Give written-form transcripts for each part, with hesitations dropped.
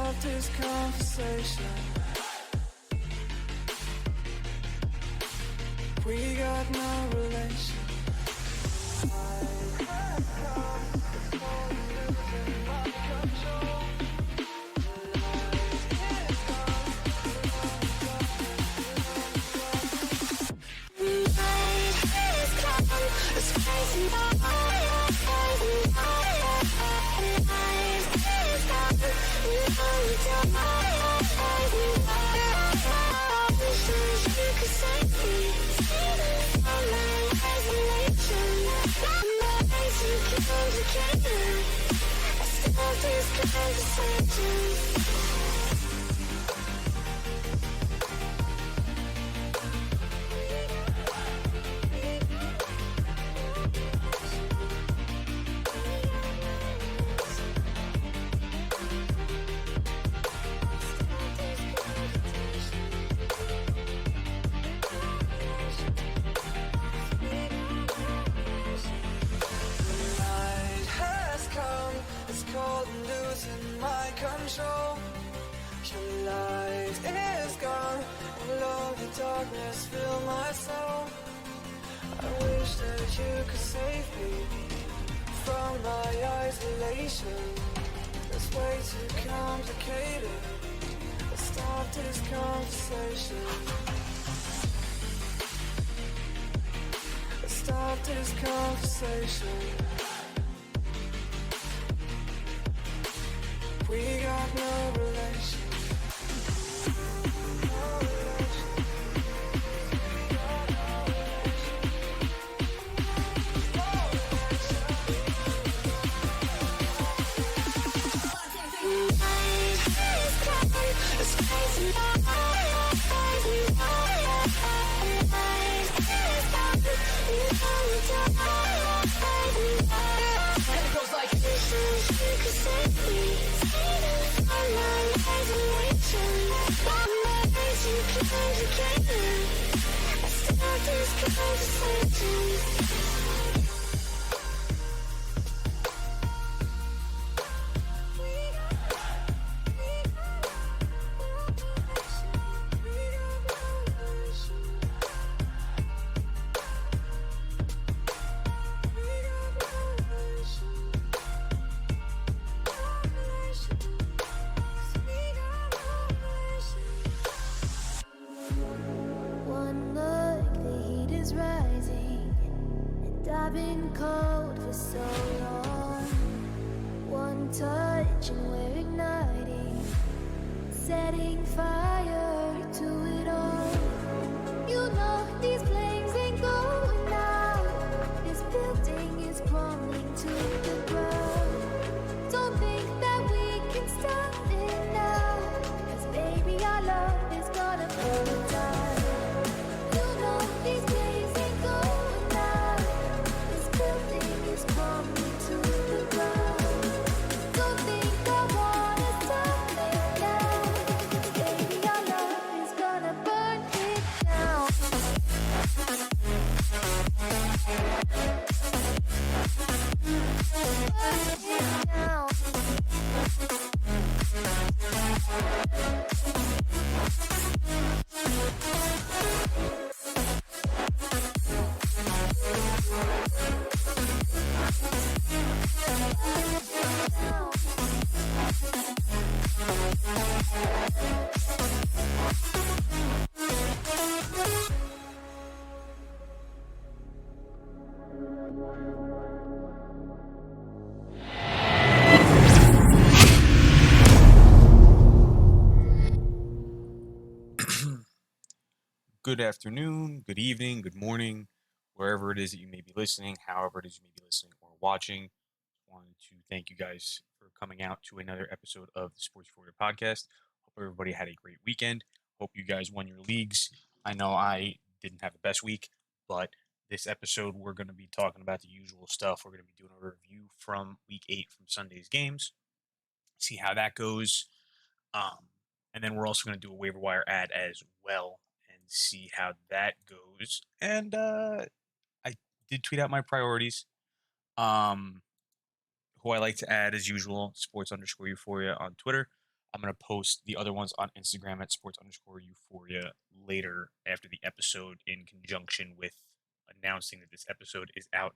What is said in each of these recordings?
start this conversation. We got no relation. Darkness fill my soul. I wish that you could save me from my isolation. It's way too complicated. Let's start this conversation. Let's start this conversation. We got no relation. I've been cold for so long. One touch and we're igniting, setting fire to it all. You know these flames ain't going out. This building is crumbling to the ground. Don't think that we can stop it now, 'cause baby our love is gonna burn down. You know these flames ain't going out. This building is crumbling to the ground. Don't think I wanna stop it now, 'cause baby our love is gonna burn it down. Burn it down. Good afternoon, good evening, good morning, wherever it is that you may be listening, however it is you may be listening or watching. Wanted to thank you guys for coming out to another episode of the Sports Reporter podcast. Hope everybody had a great weekend. Hope you guys won your leagues. I know I didn't have the best week, but this episode we're going to be talking about the usual stuff. We're going to be doing a review from week 8 from Sunday's games, see how that goes. And then we're also going to do a waiver wire ad as well and see how that goes. And I did tweet out my priorities. Who I like to add as usual, sports_euphoria on Twitter. I'm going to post the other ones on Instagram at sports_euphoria later after the episode in conjunction with announcing that this episode is out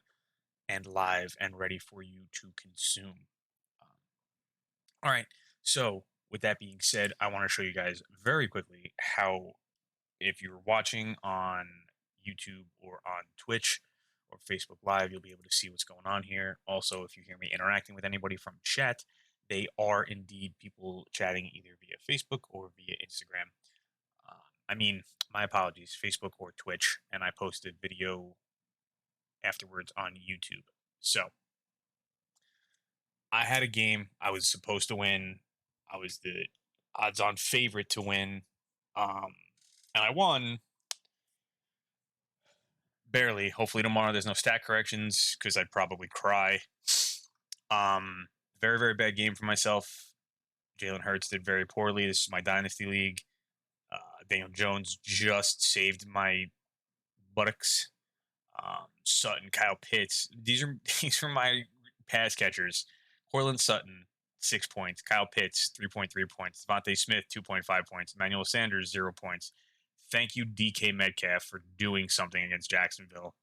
and live and ready for you to consume. Um, all right. So, with that being said, I want to show you guys very quickly how, if you're watching on YouTube or on Twitch or Facebook Live, you'll be able to see what's going on here. Also, if you hear me interacting with anybody from chat, they are indeed people chatting either via Facebook or via Instagram. I mean, my apologies, Facebook or Twitch, and I posted video afterwards on YouTube. So, I had a game I was supposed to win. I was the odds-on favorite to win, um, and I won barely. Hopefully tomorrow there's no stat corrections because I'd probably cry. Um, very very bad game for myself. Jalen Hurts did very poorly. This is my dynasty league. Daniel Jones just saved my buttocks. Sutton, Kyle Pitts. These are my pass catchers. Cortland Sutton, 6 points. Kyle Pitts, 3.3 points. Davonte Smith, 2.5 points. Emmanuel Sanders, 0 points. Thank you, DK Metcalf, for doing something against Jacksonville.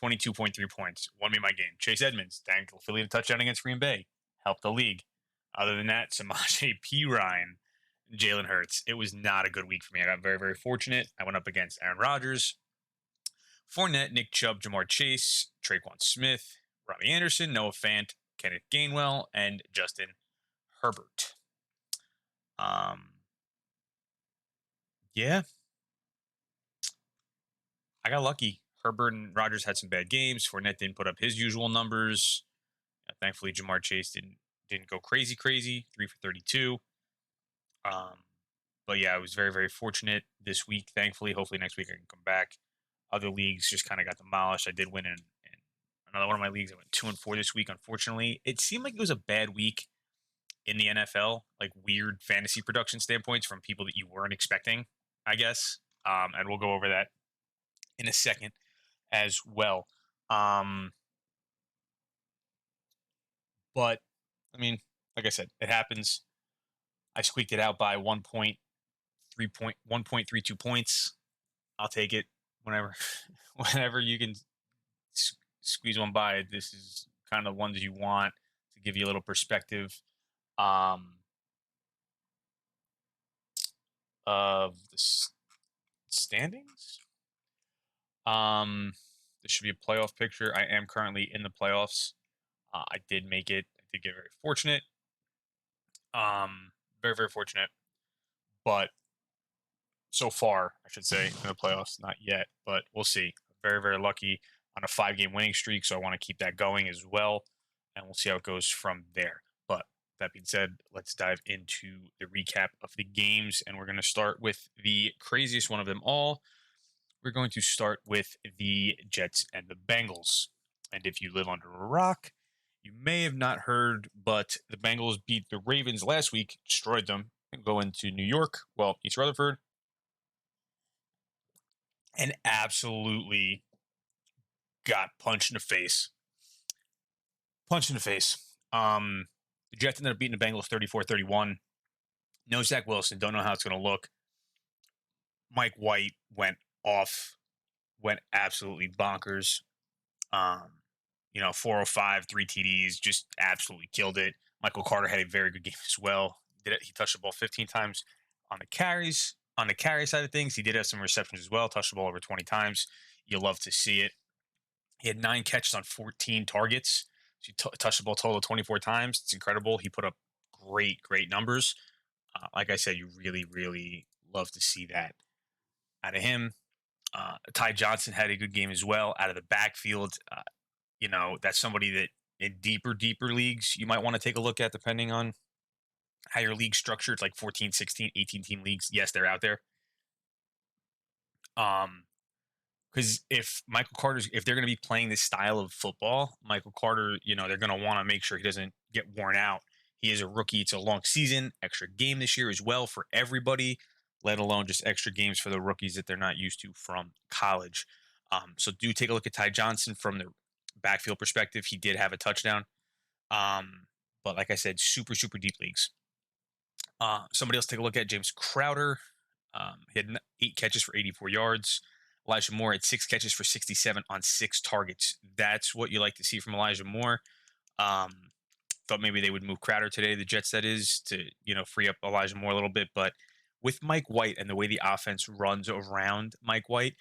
22.3 points. Won me my game. Chase Edmonds, thankfully, a touchdown against Green Bay. Helped the league. Other than that, Samaje Perine, Jalen Hurts. It was not a good week for me. I got very, very fortunate. I went up against Aaron Rodgers, Fournette, Nick Chubb, Jamar Chase, Traquan Smith, Robbie Anderson, Noah Fant, Kenneth Gainwell, and Justin Herbert. Yeah, I got lucky. Herbert and Rodgers had some bad games. Fournette didn't put up his usual numbers. Thankfully, Jamar Chase didn't go crazy, 3 for 32. But yeah, I was very, very fortunate this week. Thankfully, hopefully next week I can come back. Other leagues just kind of got demolished. I did win in another one of my leagues. I went 2-4 this week. Unfortunately, it seemed like it was a bad week in the NFL, like weird fantasy production standpoints from people that you weren't expecting, I guess. And we'll go over that in a second as well. But I mean, like I said, it happens. I squeaked it out by 1.32 points. I'll take it whenever, whenever you can squeeze one by. This is kind of ones you want to give you a little perspective of the standings. This should be a playoff picture. I am currently in the playoffs. I did make it. I did get very fortunate. Very, very fortunate. But so far, I should say, in the playoffs, not yet, but we'll see. Very, very lucky on a 5-game winning streak, so I want to keep that going as well, and we'll see how it goes from there. But that being said, let's dive into the recap of the games, and we're going to start with the craziest one of them all. We're going to start with the Jets and the Bengals. And if you live under a rock, you may have not heard, but the Bengals beat the Ravens last week, destroyed them, and go into New York, East Rutherford, and absolutely got punched in the face. Punched in the face. The Jets ended up beating the Bengals 34-31. No Zach Wilson. Don't know how it's going to look. Mike White went off. Went absolutely bonkers. 405, 3 TDs, just absolutely killed it. Michael Carter had a very good game as well. He touched the ball 15 times on the carries. On the carry side of things, he did have some receptions as well. Touched the ball over 20 times. You love to see it. He had 9 catches on 14 targets. So he touched the ball total of 24 times. It's incredible. He put up great, great numbers. Like I said, you really, really love to see that out of him. Ty Johnson had a good game as well out of the backfield. That's somebody that in deeper leagues you might want to take a look at depending on how your league's structured. It's like 14, 16, 18-team leagues. Yes, they're out there. Because if they're going to be playing this style of football, Michael Carter, they're going to want to make sure he doesn't get worn out. He is a rookie. It's a long season, extra game this year as well for everybody, let alone just extra games for the rookies that they're not used to from college. So do take a look at Ty Johnson from the backfield perspective. He did have a touchdown. But like I said, super, super deep leagues. Somebody else take a look at James Crowder. He had 8 catches for 84 yards. Elijah Moore had 6 catches for 67 on 6 targets. That's what you like to see from Elijah Moore. Thought maybe they would move Crowder today, the Jets, that is, to free up Elijah Moore a little bit. But with Mike White and the way the offense runs around Mike White,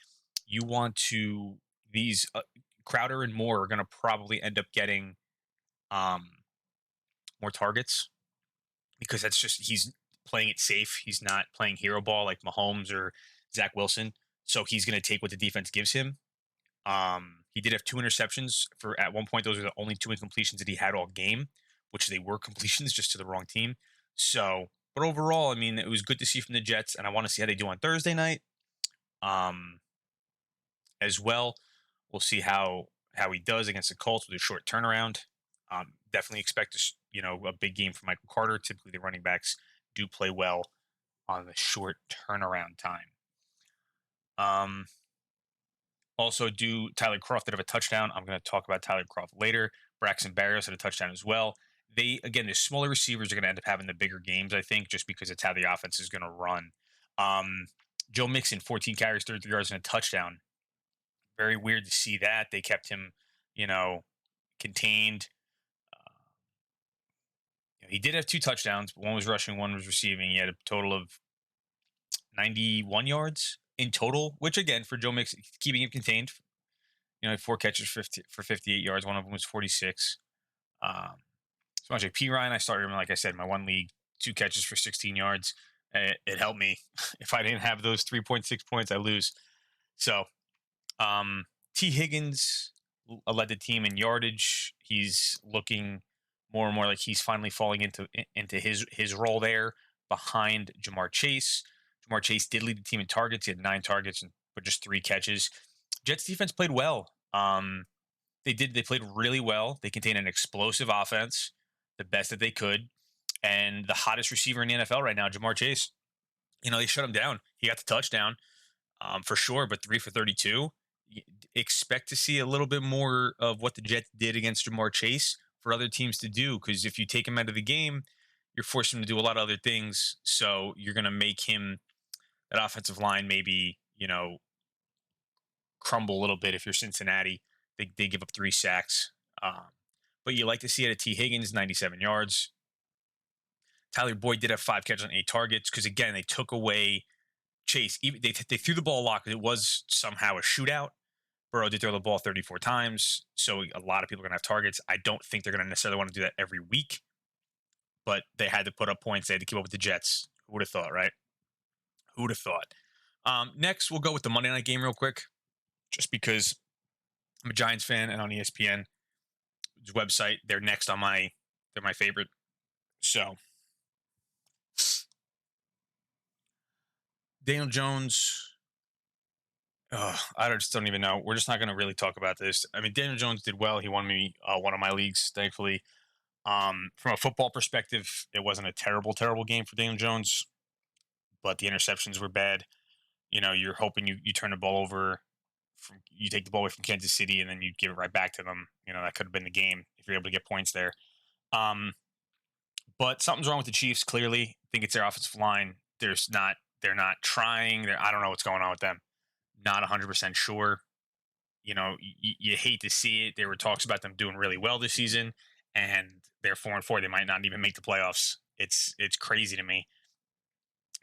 you want to these Crowder and Moore are going to probably end up getting more targets because that's just he's playing it safe. He's not playing hero ball like Mahomes or Zach Wilson. So he's going to take what the defense gives him. He did have 2 interceptions for at one point. Those were the only 2 incompletions that he had all game, which they were completions just to the wrong team. So, but overall, I mean, it was good to see from the Jets, and I want to see how they do on Thursday night. As well, we'll see how he does against the Colts with a short turnaround. Definitely expect a big game for Michael Carter. Typically, the running backs do play well on the short turnaround time. Also, Tyler Croft did have a touchdown. I'm going to talk about Tyler Croft later. Braxton Berrios had a touchdown as well. The smaller receivers are going to end up having the bigger games, I think, just because it's how the offense is going to run. Joe Mixon, 14 carries, 33 yards, and a touchdown. Very weird to see that. They kept him, contained. He did have 2 touchdowns, but one was rushing, one was receiving. He had a total of 91 yards in total, which again, for Joe Mixon, keeping him contained, 4 catches for 58 yards. One of them was 46. So much like P. Ryan, I started him, like I said, my one league, 2 catches for 16 yards. It helped me. If I didn't have those 3.6 points, I lose. So, T. Higgins led the team in yardage. He's looking more and more like he's finally falling into his role there behind Jamar Chase. Jamar Chase did lead the team in targets. He had 9 targets but just 3 catches. Jets defense played well. They played really well. They contained an explosive offense, the best that they could. And the hottest receiver in the NFL right now, Jamar Chase, they shut him down. He got the touchdown for sure, but 3 for 32. Expect to see a little bit more of what the Jets did against Jamar Chase for other teams to do, because if you take him out of the game, you're forcing him to do a lot of other things. So you're going to make him, that offensive line, maybe, crumble a little bit. If you're Cincinnati, they give up 3 sacks. But you like to see it at T. Higgins, 97 yards. Tyler Boyd did have 5 catches on 8 targets because, again, they took away Chase. They threw the ball a lot because it was somehow a shootout. Burrow did throw the ball 34 times, so a lot of people are going to have targets. I don't think they're going to necessarily want to do that every week, but they had to put up points. They had to keep up with the Jets. Who would have thought, right? Who would have thought? Next, we'll go with the Monday night game real quick, just because I'm a Giants fan, and on ESPN's website, they're my favorite. So, Daniel Jones, I just don't even know. We're just not going to really talk about this. I mean, Daniel Jones did well. He won me one of my leagues, thankfully. From a football perspective, it wasn't a terrible game for Daniel Jones, but the interceptions were bad. You're hoping you turn the ball over, you take the ball away from Kansas City, and then you give it right back to them. That could have been the game if you're able to get points there. But something's wrong with the Chiefs, clearly. I think it's their offensive line. They're not trying. I don't know what's going on with them. Not 100% sure. You hate to see it. There were talks about them doing really well this season, and they're 4-4. They might not even make the playoffs. It's crazy to me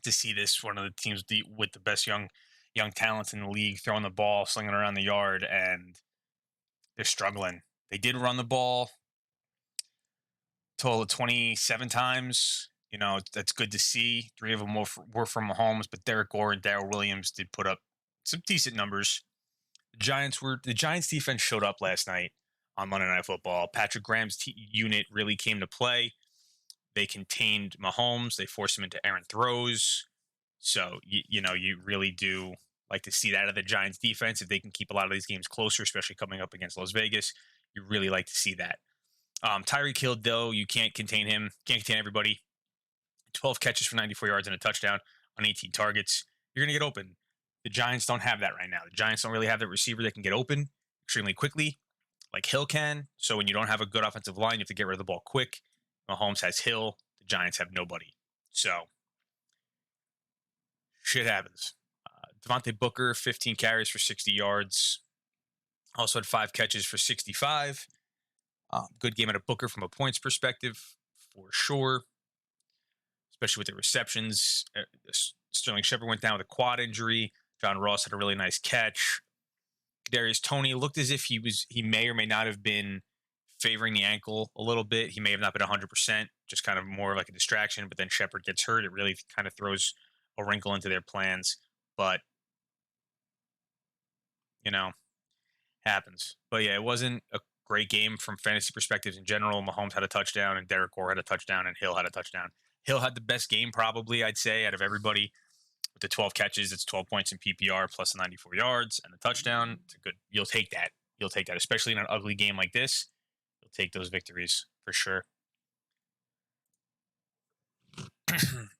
to see this, one of the teams with the best young talents in the league, throwing the ball, slinging around the yard, and they're struggling. They did run the ball total of 27 times. That's good to see. 3 of them were from Mahomes, but Derek Gore and Darrell Williams did put up some decent numbers. The Giants defense showed up last night on Monday Night Football. Patrick Graham's unit really came to play. They contained Mahomes. They forced him into errant throws. So, you really do like to see that out of the Giants defense. If they can keep a lot of these games closer, especially coming up against Las Vegas, you really like to see that. Tyreek Hill, though, you can't contain him. Can't contain everybody. 12 catches for 94 yards and a touchdown on 18 targets. You're going to get open. The Giants don't have that right now. The Giants don't really have that receiver that can get open extremely quickly like Hill can. So when you don't have a good offensive line, you have to get rid of the ball quick. Mahomes has Hill. The Giants have nobody. So, shit happens. Devontae Booker, 15 carries for 60 yards. Also had 5 catches for 65. Good game out of Booker from a points perspective, for sure. Especially with the receptions. Sterling Shepard went down with a quad injury. John Ross had a really nice catch. Kadarius Toney looked as if he may or may not have been favoring the ankle a little bit. He may have not been 100%, just kind of more like a distraction. But then Shepard gets hurt. It really kind of throws a wrinkle into their plans. But, happens. But yeah, it wasn't a great game from fantasy perspectives in general. Mahomes had a touchdown, and Derek Gore had a touchdown, and Hill had a touchdown. Hill had the best game, probably, I'd say, out of everybody. With the 12 catches, it's 12 points in PPR plus the 94 yards and the touchdown. It's a good. You'll take that. You'll take that, especially in an ugly game like this. You'll take those victories for sure.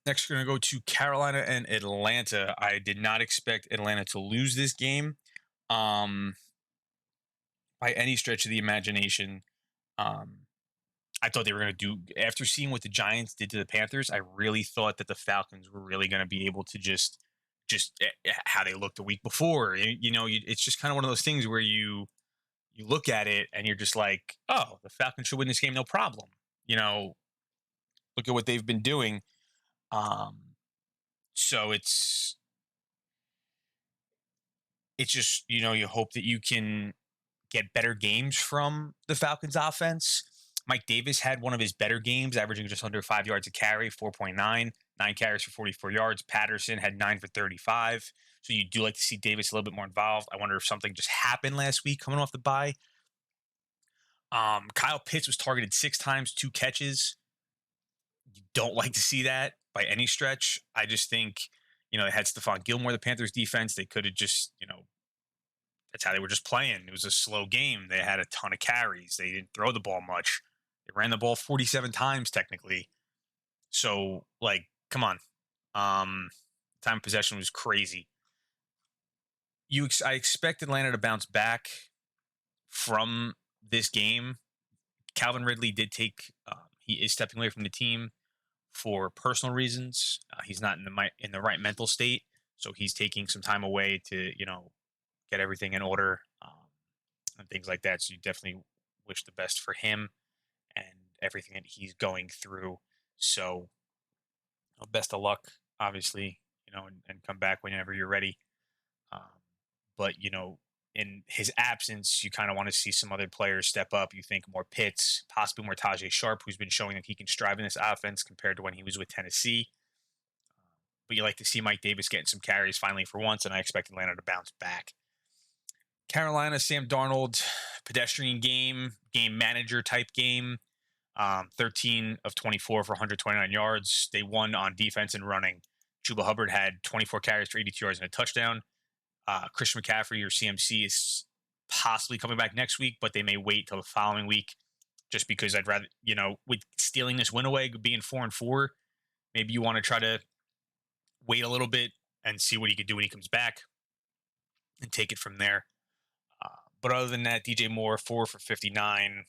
Next, we're going to go to Carolina and Atlanta. I did not expect Atlanta to lose this game by any stretch of the imagination. I thought they were going to do, after seeing what the Giants did to the Panthers, I really thought that the Falcons were really going to be able to just how they looked the week before. It's just kind of one of those things where you look at it and you're just like, oh, the Falcons should win this game, no problem. Look at what they've been doing. So it's just, you hope that you can get better games from the Falcons offense. Mike Davis had one of his better games, averaging just under 5 yards a carry, 4.9, 9 carries for 44 yards. Patterson had 9 for 35. So you do like to see Davis a little bit more involved. I wonder if something just happened last week coming off the bye. Kyle Pitts was targeted 6 times, 2 catches. You don't like to see that by any stretch. I just think, they had Stephon Gilmore, the Panthers defense. They could have just, that's how they were just playing. It was a slow game. They had a ton of carries. They didn't throw the ball much. They ran the ball 47 times technically. So, come on. Time of possession was crazy. I expect Atlanta to bounce back from this game. Calvin Ridley did he is stepping away from the team for personal reasons. He's not in the right mental state. So he's taking some time away to, get everything in order and things like that. So you definitely wish the best for him and everything that he's going through. So best of luck, obviously, and come back whenever you're ready. But, in his absence, you kind of want to see some other players step up. You think more Pitts, possibly more Tajay Sharp, who's been showing that he can strive in this offense compared to when he was with Tennessee. But you like to see Mike Davis getting some carries finally for once, and I expect Atlanta to bounce back. Carolina, Sam Darnold, pedestrian game manager type game. 13 of 24 for 129 yards. They won on defense and running. Chuba Hubbard had 24 carries for 82 yards and a touchdown. Christian McCaffrey or CMC is possibly coming back next week, but they may wait till the following week just because I'd rather, with stealing this win away, being 4-4, maybe you want to try to wait a little bit and see what he could do when he comes back and take it from there. But other than that, DJ Moore, 4 for 59.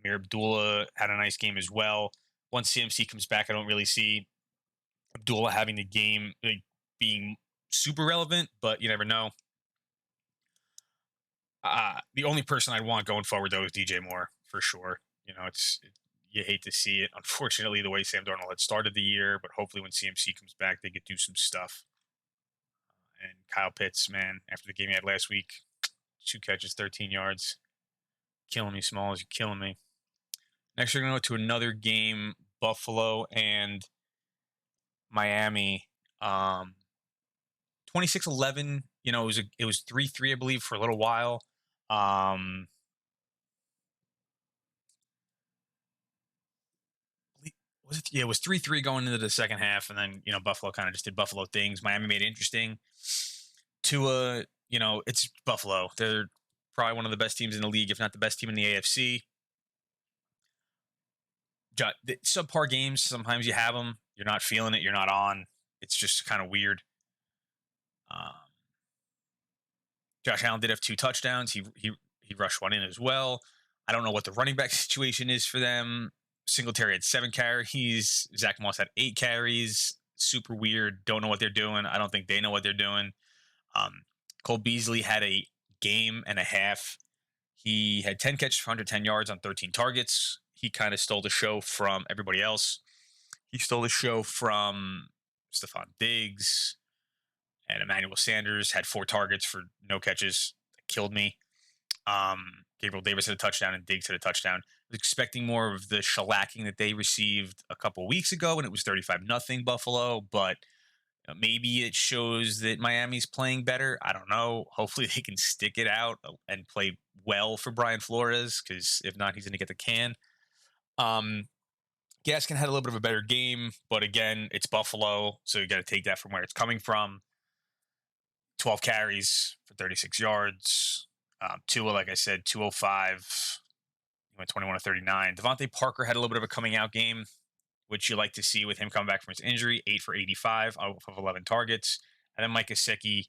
Amir Abdullah had a nice game as well. Once CMC comes back, I don't really see Abdullah having the game being super relevant, but you never know. The only person I'd want going forward, though, is DJ Moore, for sure. You hate to see it. Unfortunately, the way Sam Darnold had started the year, but hopefully when CMC comes back, they could do some stuff. And Kyle Pitts, man, after the game he had last week, 2 catches, 13 yards. Killing me, Smalls. You're killing me. Next, we're going to go to another game, Buffalo and Miami. 26-11, it was 3-3, I believe, for a little while. It was 3-3 going into the second half, and then, Buffalo kind of just did Buffalo things. Miami made it interesting. Tua, it's Buffalo. They're probably one of the best teams in the league, if not the best team in the AFC. Subpar games, sometimes you have them. You're not feeling it. You're not on. It's just kind of weird. Josh Allen did have 2 touchdowns. He rushed one in as well. I don't know what the running back situation is for them. Singletary had 7 carries. Zach Moss had 8 carries. Super weird. Don't know what they're doing. I don't think they know what they're doing. Cole Beasley had a game and a half. He had 10 catches for 110 yards on 13 targets. He kind of stole the show from everybody else. He stole the show from Stephon Diggs, and Emmanuel Sanders had 4 targets for no catches. That killed me. Gabriel Davis had a touchdown and Diggs had a touchdown. I was expecting more of the shellacking that they received a couple weeks ago when it was 35-0 Buffalo, but maybe it shows that Miami's playing better. I don't know. Hopefully they can stick it out and play well for Brian Flores, because if not, he's going to get the can. Gaskin had a little bit of a better game, but again, it's Buffalo, so you got to take that from where it's coming from. 12 carries for 36 yards. Tua, like I said, 205. He went 21 to 39. Devontae Parker had a little bit of a coming out game, which you like to see with him coming back from his injury. 8 for 85 off of 11 targets. And then Mckissick,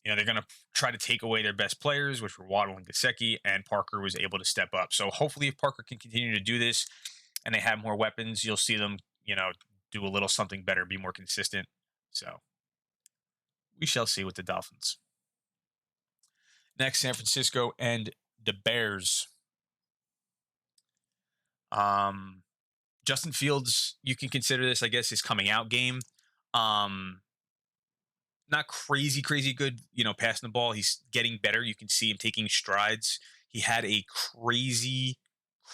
they're going to try to take away their best players, which were Waddle and Gesicki, and Parker was able to step up. So hopefully if Parker can continue to do this and they have more weapons, you'll see them, do a little something better, be more consistent. So we shall see with the Dolphins. Next, San Francisco and the Bears. Justin Fields, you can consider this, I guess, his coming out game. Not crazy good, passing the ball. He's getting better. You can see him taking strides. He had a crazy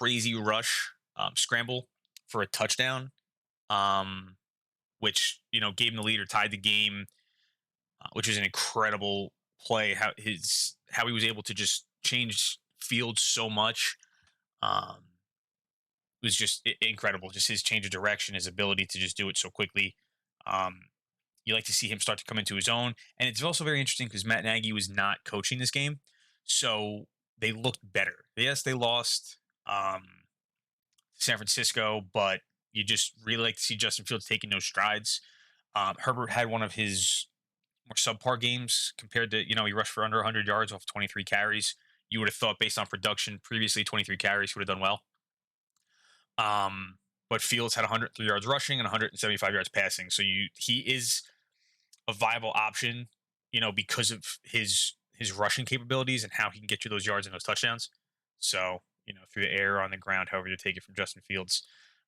rush scramble for a touchdown, which, gave him the lead or tied the game, which is an incredible play. How he was able to just change field so much. It was just incredible. Just his change of direction, his ability to just do it so quickly. You like to see him start to come into his own. And it's also very interesting because Matt Nagy was not coaching this game. So they looked better. Yes, they lost San Francisco, but you just really like to see Justin Fields taking those strides. Herbert had one of his more subpar games compared to, he rushed for under 100 yards off 23 carries. You would have thought based on production previously, 23 carries, he would have done well. But Fields had 103 yards rushing and 175 yards passing. So he is a viable option, because of his rushing capabilities and how he can get you those yards and those touchdowns. So, through the air or on the ground, however you take it from Justin Fields.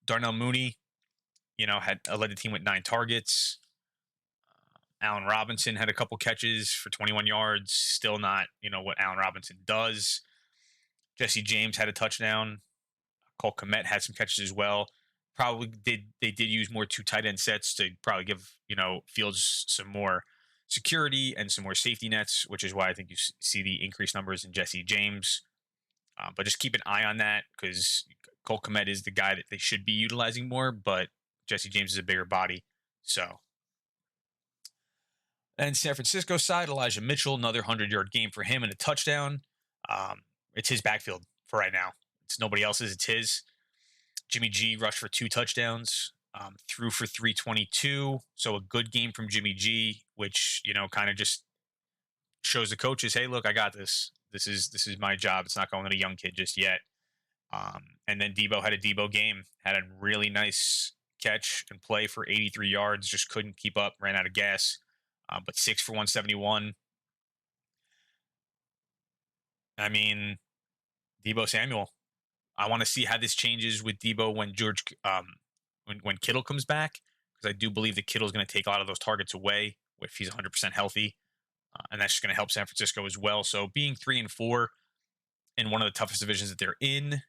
Darnell Mooney, had led the team with 9 targets. Allen Robinson had a couple catches for 21 yards. Still not, what Allen Robinson does. Jesse James had a touchdown. Cole Kmet had some catches as well. They did use more 2 tight end sets to probably give, Fields some more security and some more safety nets, which is why I think you see the increased numbers in Jesse James. But just keep an eye on that because Cole Kmet is the guy that they should be utilizing more, but Jesse James is a bigger body. So. And San Francisco side, Elijah Mitchell, another 100-yard game for him and a touchdown. It's his backfield for right now. It's nobody else's. It's his. Jimmy G rushed for 2 touchdowns, threw for 322. So a good game from Jimmy G, which, kind of just shows the coaches, hey, look, I got this. This is my job. It's not going to a young kid just yet. And then Debo had a Debo game, had a really nice catch and play for 83 yards. Just couldn't keep up, ran out of gas. But 6 for 171. I mean, Debo Samuel. I want to see how this changes with Debo when when Kittle comes back, because I do believe that Kittle's going to take a lot of those targets away if he's 100% healthy, and that's just going to help San Francisco as well. So being 3-4 in one of the toughest divisions that they're in,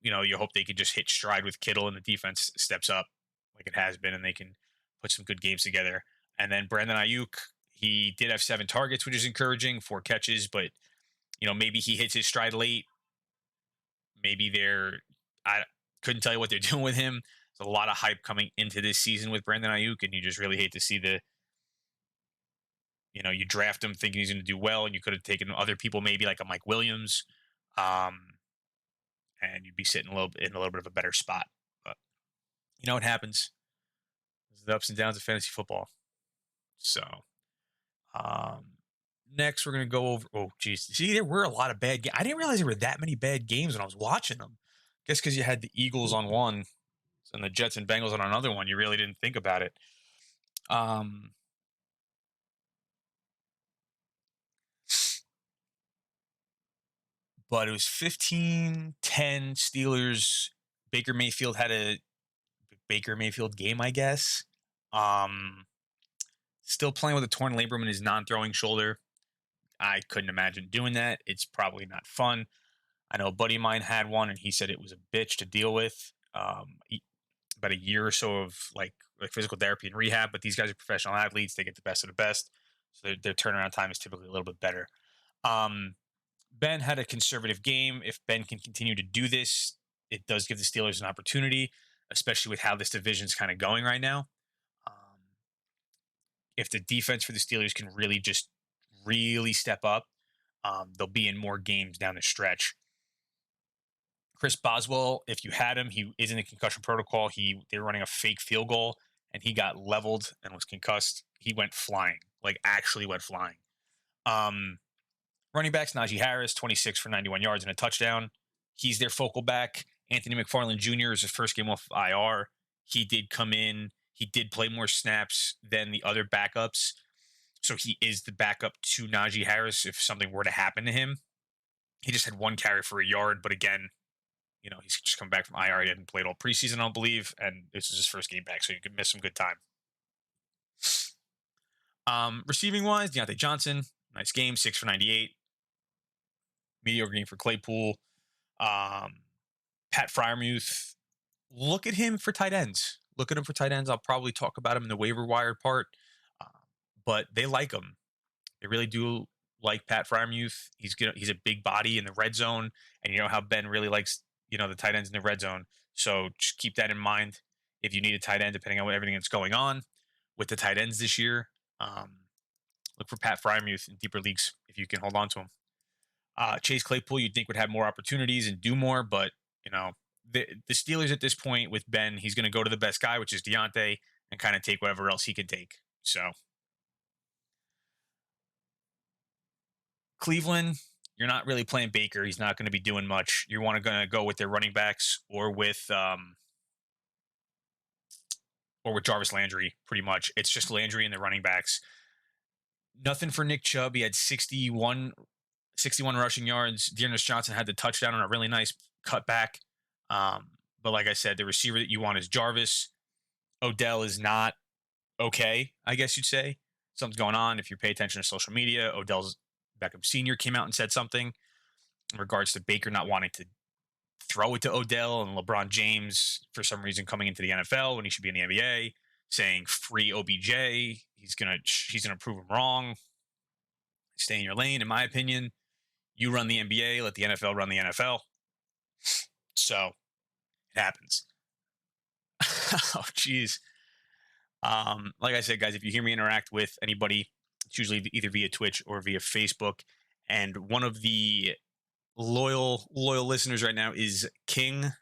you hope they could just hit stride with Kittle and the defense steps up like it has been, and they can put some good games together. And then Brandon Ayuk, he did have 7 targets, which is encouraging, 4 catches, but maybe he hits his stride late. Maybe I couldn't tell you what they're doing with him. There's a lot of hype coming into this season with Brandon Ayuk, and you just really hate to see you draft him thinking he's going to do well, and you could have taken other people, maybe like a Mike Williams, and you'd be sitting in a little bit of a better spot. But it happens. There's the ups and downs of fantasy football. So, next we're going to go over, oh, geez. See, there were a lot of bad games. I didn't realize there were that many bad games when I was watching them. Guess because you had the Eagles on one and the Jets and Bengals on another one, you really didn't think about it. But it was 15-10 Steelers. Baker Mayfield had a Baker Mayfield game, I guess. Still playing with a torn labrum in his non-throwing shoulder. I couldn't imagine doing that. It's probably not fun. I know a buddy of mine had one, and he said it was a bitch to deal with. About a year or so of like physical therapy and rehab, but these guys are professional athletes. They get the best of the best. So their turnaround time is typically a little bit better. Ben had a conservative game. If Ben can continue to do this, it does give the Steelers an opportunity, especially with how this division's kind of going right now. If the defense for the Steelers can really step up, they'll be in more games down the stretch. Chris Boswell, if you had him, he is in the concussion protocol. They were running a fake field goal, and he got leveled and was concussed. He went flying, like actually went flying. Running backs, Najee Harris, 26 for 91 yards and a touchdown. He's their focal back. Anthony Mcfarland Jr. is his first game off of IR. He did come in. He did play more snaps than the other backups. So he is the backup to Najee Harris if something were to happen to him. He just had one carry for a yard, but again, he's just come back from IR. He hadn't played all preseason, I don't believe, and this is his first game back, so you could miss some good time. Receiving-wise, Deontay Johnson, nice game, 6 for 98. Mediocre game for Claypool. Pat Freiermuth, look at him for tight ends. I'll probably talk about him in the waiver wire part, but they like him. They really do like Pat Freiermuth. He's a big body in the red zone, and you know how Ben really likes the tight ends in the red zone. So just keep that in mind if you need a tight end, depending on everything that's going on with the tight ends this year. Look for Pat Freiermuth in deeper leagues if you can hold on to him. Chase Claypool, you'd think would have more opportunities and do more, but the Steelers at this point with Ben, he's going to go to the best guy, which is Deontay, and kind of take whatever else he can take. So Cleveland, you're not really playing Baker. He's not going to be doing much. You're going to go with their running backs or with Jarvis Landry, pretty much. It's just Landry and the running backs. Nothing for Nick Chubb. He had 61 rushing yards. Dearness Johnson had the touchdown on a really nice cutback. But like I said, the receiver that you want is Jarvis. Odell is not okay, I guess you'd say. Something's going on. If you pay attention to social media, Beckham Sr. came out and said something in regards to Baker not wanting to throw it to Odell, and LeBron James, for some reason, coming into the NFL when he should be in the NBA, saying free OBJ. He's gonna prove him wrong. Stay in your lane, in my opinion. You run the NBA, let the NFL run the NFL. So it happens. Oh, geez. Like I said, guys, if you hear me interact with anybody, it's usually either via Twitch or via Facebook. And one of the loyal listeners right now is King.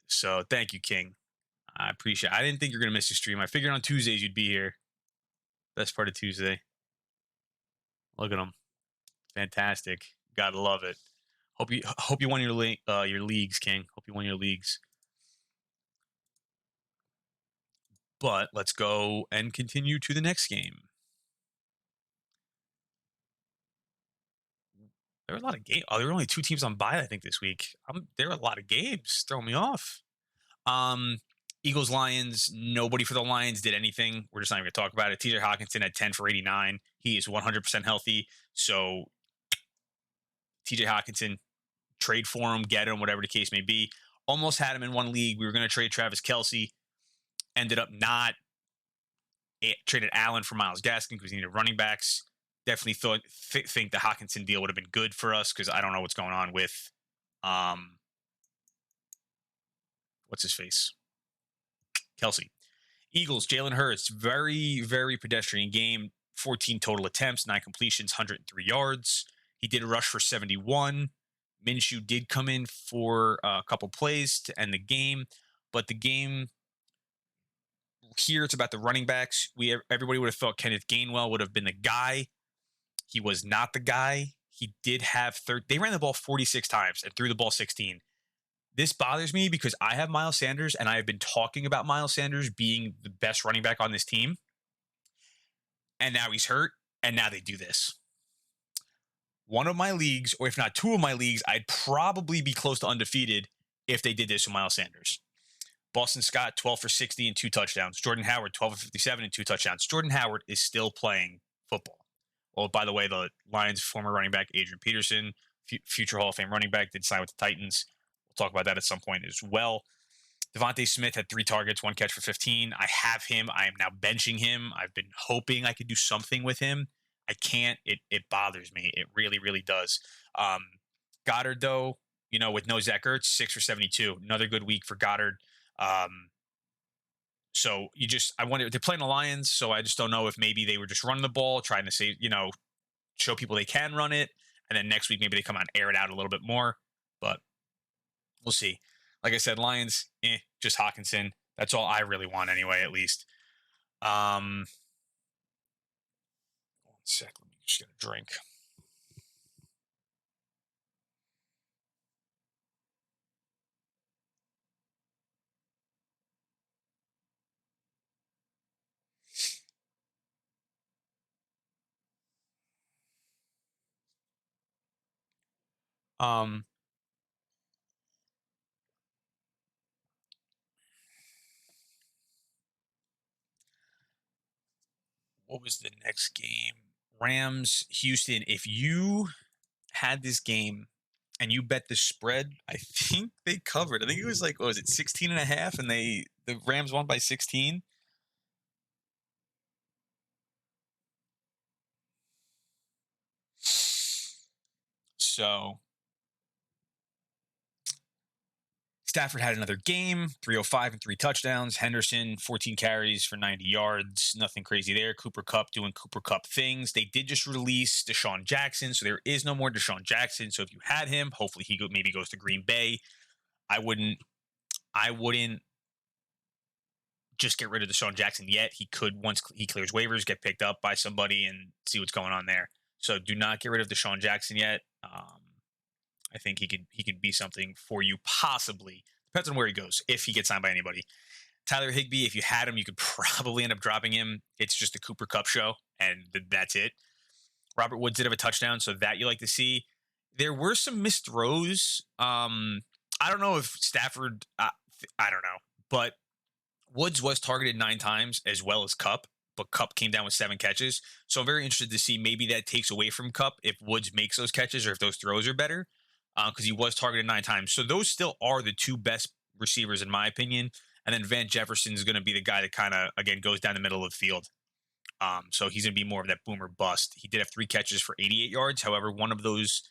So thank you, King. I appreciate it. I didn't think you were going to miss the stream. I figured on Tuesdays you'd be here. Best part of Tuesday. Look at him. Fantastic. Gotta love it. Hope you won your leagues, King. Hope you won your leagues. But let's go and continue to the next game. There were a lot of games. Oh, there were only 2 teams on bye, I think, this week. There were a lot of games. Throwing me off. Eagles, Lions. Nobody for the Lions did anything. We're just not even going to talk about it. TJ Hopkinson had 10 for 89. He is 100% healthy. So TJ Hopkinson, trade for him, get him, whatever the case may be. Almost had him in one league. We were going to trade Travis Kelce. Ended up not. Traded Allen for Myles Gaskin because we needed running backs. Definitely think the Hockenson deal would have been good for us because I don't know what's going on with what's his face? Kelce. Eagles, Jalen Hurts, very, very pedestrian game. 14 total attempts, 9 completions, 103 yards. He did rush for 71. Minshew did come in for a couple plays to end the game, but the game here, it's about the running backs. Everybody would have thought Kenneth Gainwell would have been the guy. He was not the guy. he did have they ran the ball 46 times and threw the ball 16. This bothers me because I have Miles Sanders, and I have been talking about Miles Sanders being the best running back on this team. And now he's hurt, and now they do this. One of my leagues, or if not two of my leagues, I'd probably be close to undefeated if they did this with Miles Sanders. Boston Scott, 12 for 60 and 2 touchdowns. Jordan Howard, 12 for 57 and 2 touchdowns. Jordan Howard is still playing football. Well, by the way, the Lions' former running back, Adrian Peterson, future Hall of Fame running back, did sign with the Titans. We'll talk about that at some point as well. Davonte Smith had 3 targets, 1 catch for 15. I have him. I am now benching him. I've been hoping I could do something with him. I can't. It bothers me. It really, really does. Goddard, though, with no Zach Ertz, 6 for 72. Another good week for Goddard. So I wonder, they're playing the Lions, so I just don't know if maybe they were just running the ball, trying to say, show people they can run it, and then next week maybe they come out and air it out a little bit more, but we'll see. Like I said, Lions, just Hopkinson. That's all I really want anyway, at least. 1 sec, let me just get a drink. What was the next game? Rams, Houston. If you had this game and you bet the spread, I think they covered. I think it was 16 and a half, and the Rams won by 16. So Stafford had another game, 305 and 3 touchdowns. Henderson, 14 carries for 90 yards. Nothing crazy there. Cooper Kupp doing Cooper Kupp things. They did just release Deshaun Jackson, so there is no more Deshaun Jackson. So if you had him, hopefully he maybe goes to Green Bay. I wouldn't just get rid of Deshaun Jackson yet. He could, once he clears waivers, get picked up by somebody and see what's going on there. So do not get rid of Deshaun Jackson yet. I think he could be something for you, possibly. Depends on where he goes, if he gets signed by anybody. Tyler Higbee, if you had him, you could probably end up dropping him. It's just a Cooper Kupp show, and that's it. Robert Woods did have a touchdown, so that you like to see. There were some missed throws. I don't know if Stafford, I don't know, but Woods was targeted 9 times as well as Kupp, but Kupp came down with 7 catches. So I'm very interested to see maybe that takes away from Kupp if Woods makes those catches or if those throws are better, because he was targeted 9 times. So those still are the 2 best receivers in my opinion. And then Van Jefferson is going to be the guy that kind of, again, goes down the middle of the field. So he's going to be more of that boomer bust. He did have 3 catches for 88 yards. However, one of those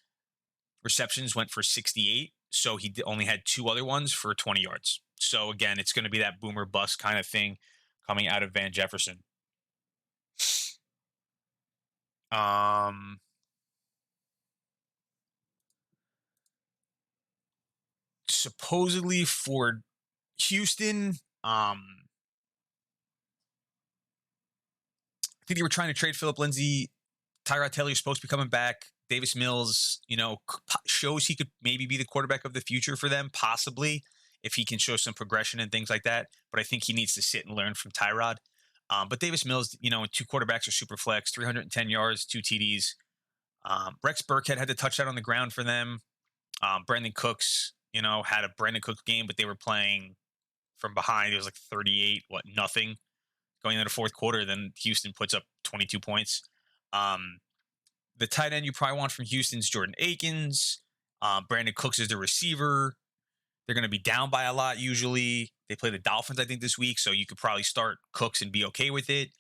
receptions went for 68. So he only had 2 other ones for 20 yards. So again, it's going to be that boomer bust kind of thing coming out of Van Jefferson. Supposedly for Houston, I think they were trying to trade Phillip Lindsay. Tyrod Taylor is supposed to be coming back. Davis Mills, shows he could maybe be the quarterback of the future for them, possibly, if he can show some progression and things like that. But I think he needs to sit and learn from Tyrod. But Davis Mills, 2 quarterbacks are super flex, 310 yards, 2 TDs. Rex Burkhead had the touchdown on the ground for them. Brandon Cooks, had a Brandon Cooks game, but they were playing from behind. It was like 38, nothing going into the fourth quarter. Then Houston puts up 22 points. The tight end you probably want from Houston's Jordan Akins. Brandon Cooks is the receiver. They're going to be down by a lot usually. They play the Dolphins, I think, this week, so you could probably start Cooks and be okay with it.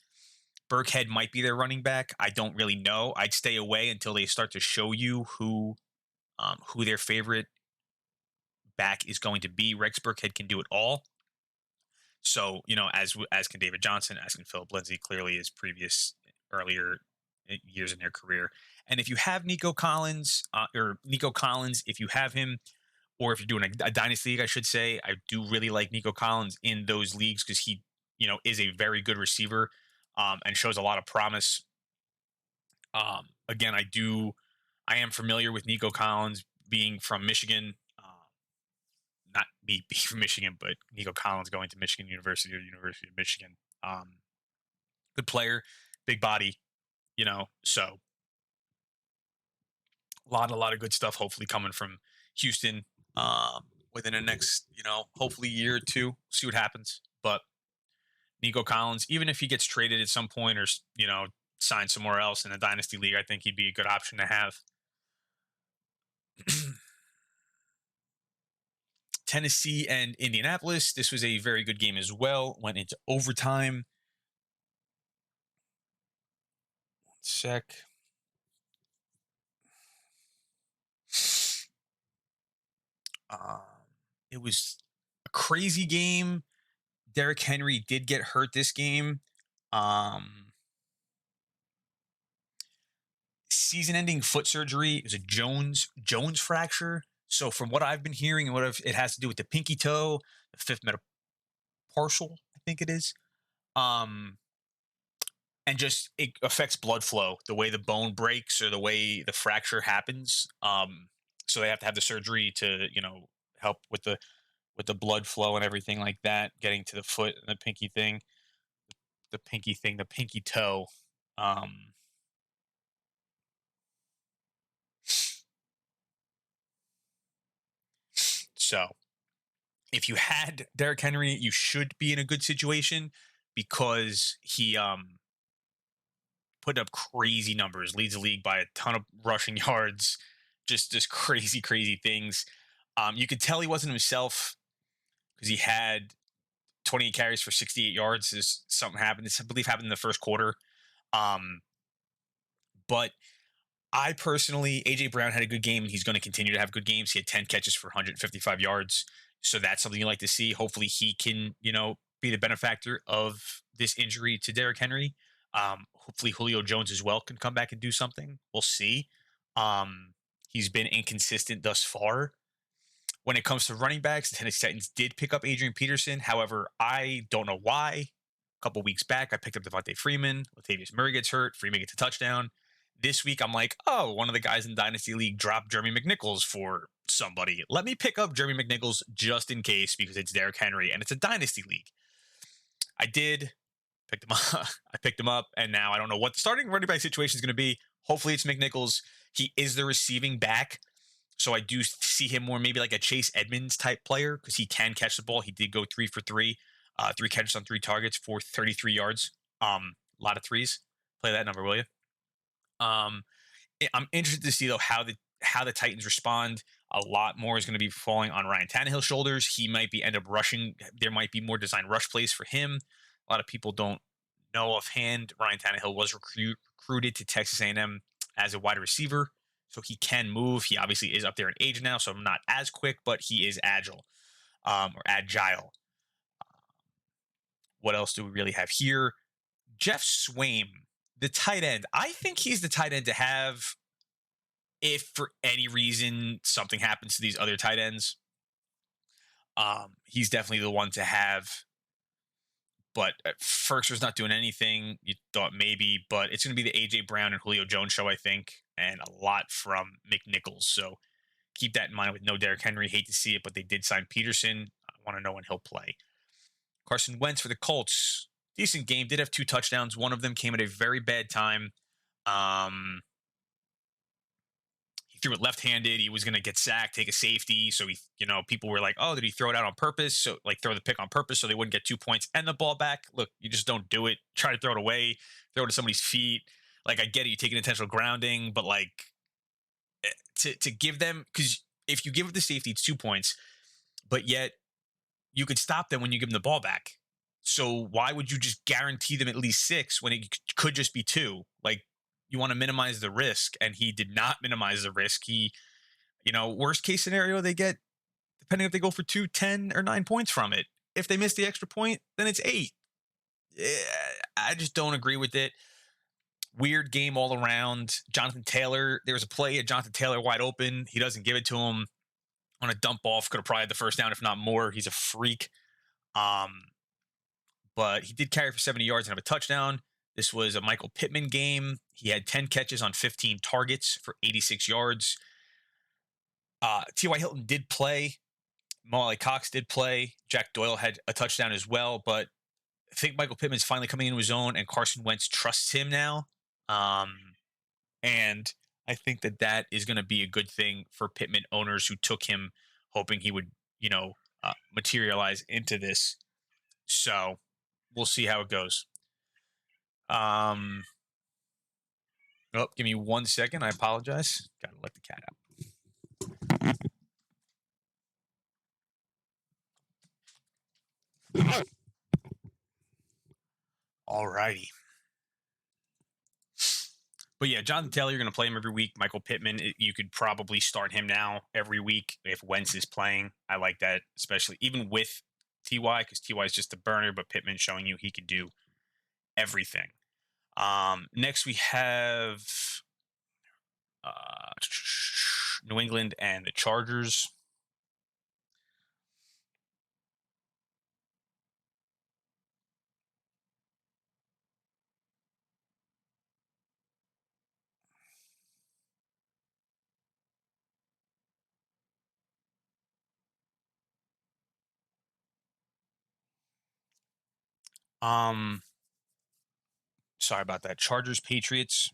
Burkhead might be their running back. I don't really know. I'd stay away until they start to show you who their favorite back is going to be. Rex Burkhead can do it all. So, as can David Johnson, as can Phillip Lindsay, clearly his earlier years in their career. And if you have Nico Collins, if you have him, or if you're doing a dynasty league, I should say, I do really like Nico Collins in those leagues because he, is a very good receiver and shows a lot of promise. Again, I do I am familiar with Nico Collins being from Michigan. Not me being from Michigan, but Nico Collins going to Michigan University or University of Michigan. Good player, big body, so a lot of good stuff hopefully coming from Houston within the next, hopefully year or two. See what happens. But Nico Collins, even if he gets traded at some point or, signed somewhere else in a dynasty league, I think he'd be a good option to have. Tennessee and Indianapolis. This was a very good game as well. Went into overtime. One sec. It was a crazy game. Derrick Henry did get hurt this game. Season-ending foot surgery. It was a Jones fracture. So from what I've been hearing and it has to do with the pinky toe, the fifth metatarsal, I think it is. And just it affects blood flow, the way the bone breaks or the way the fracture happens. So they have to have the surgery to, help with the blood flow and everything like that, getting to the foot and the pinky toe. So if you had Derrick Henry, you should be in a good situation because he put up crazy numbers, leads the league by a ton of rushing yards, just crazy, crazy things. You could tell he wasn't himself because he had 28 carries for 68 yards. Something happened. This, I believe, happened in the first quarter. But I personally, A.J. Brown had a good game. He's going to continue to have good games. He had 10 catches for 155 yards. So that's something you like to see. Hopefully he can, be the benefactor of this injury to Derrick Henry. Hopefully Julio Jones as well can come back and do something. We'll see. He's been inconsistent thus far. When it comes to running backs, the Tennessee Titans did pick up Adrian Peterson. However, I don't know why. A couple weeks back, I picked up Devontae Freeman. Latavius Murray gets hurt. Freeman gets a touchdown. This week, I'm like, oh, one of the guys in Dynasty League dropped Jeremy Mcnichols for somebody. Let me pick up Jeremy Mcnichols just in case because it's Derrick Henry and it's a Dynasty League. I did. Picked him up. I picked him up, and now I don't know what the starting running back situation is going to be. Hopefully, it's Mcnichols. He is the receiving back. So I do see him more maybe like a Chase Edmonds type player because he can catch the ball. He did go 3 for 3, 3 catches on 3 targets for 33 yards. A lot of threes. Play that number, will you? I'm interested to see though how the Titans respond. A lot more is going to be falling on Ryan Tannehill's shoulders. He might end up rushing. There might be more design rush plays for him. A lot of people don't know offhand. Ryan Tannehill was recruited to Texas A&M as a wide receiver. So he can move. He obviously is up there in age now, so I'm not as quick, but he is agile. What else do we really have here? Jeff Swaim, the tight end. I think he's the tight end to have if for any reason something happens to these other tight ends. He's definitely the one to have. But Ferkser's not doing anything. You thought maybe, but it's going to be the A.J. Brown and Julio Jones show, I think, and a lot from Mcnichols. So keep that in mind with no Derrick Henry. Hate to see it, but they did sign Peterson. I want to know when he'll play. Carson Wentz for the Colts. Decent game. Did have 2 touchdowns. One of them came at a very bad time. He threw it left-handed. He was going to get sacked, take a safety. So he, people were like, "Oh, did he throw it out on purpose?" So throw the pick on purpose so they wouldn't get 2 points and the ball back. Look, you just don't do it. Try to throw it away, throw it to somebody's feet. I get it. You take an intentional grounding, but to give them, because if you give it the safety, it's 2 points, but yet you could stop them when you give them the ball back. So why would you just guarantee them at least 6 when it could just be 2? You want to minimize the risk, and he did not minimize the risk. He, worst case scenario, they get, depending if they go for 2, 10, or 9 points from it. If they miss the extra point, then it's 8. I just don't agree with it. Weird game all around. Jonathan Taylor, there was a play at Jonathan Taylor wide open. He doesn't give it to him on a dump off. Could have probably had the first down, if not more. He's a freak. But he did carry for 70 yards and have a touchdown. This was a Michael Pittman game. He had 10 catches on 15 targets for 86 yards. T.Y. Hilton did play. Mo Cox did play. Jack Doyle had a touchdown as well, but I think Michael Pittman's finally coming into his own, and Carson Wentz trusts him now. And I think that is going to be a good thing for Pittman owners who took him, hoping he would, materialize into this. So we'll see how it goes. Oh, give me 1 second. I apologize. Got to let the cat out. All righty. But yeah, Jonathan Taylor, you're going to play him every week. Michael Pittman, you could probably start him now every week if Wentz is playing. I like that, especially even with T.Y., because T.Y. is just a burner, but Pittman showing you he can do everything. Next, we have New England and the Chargers. Sorry about that. Chargers, Patriots.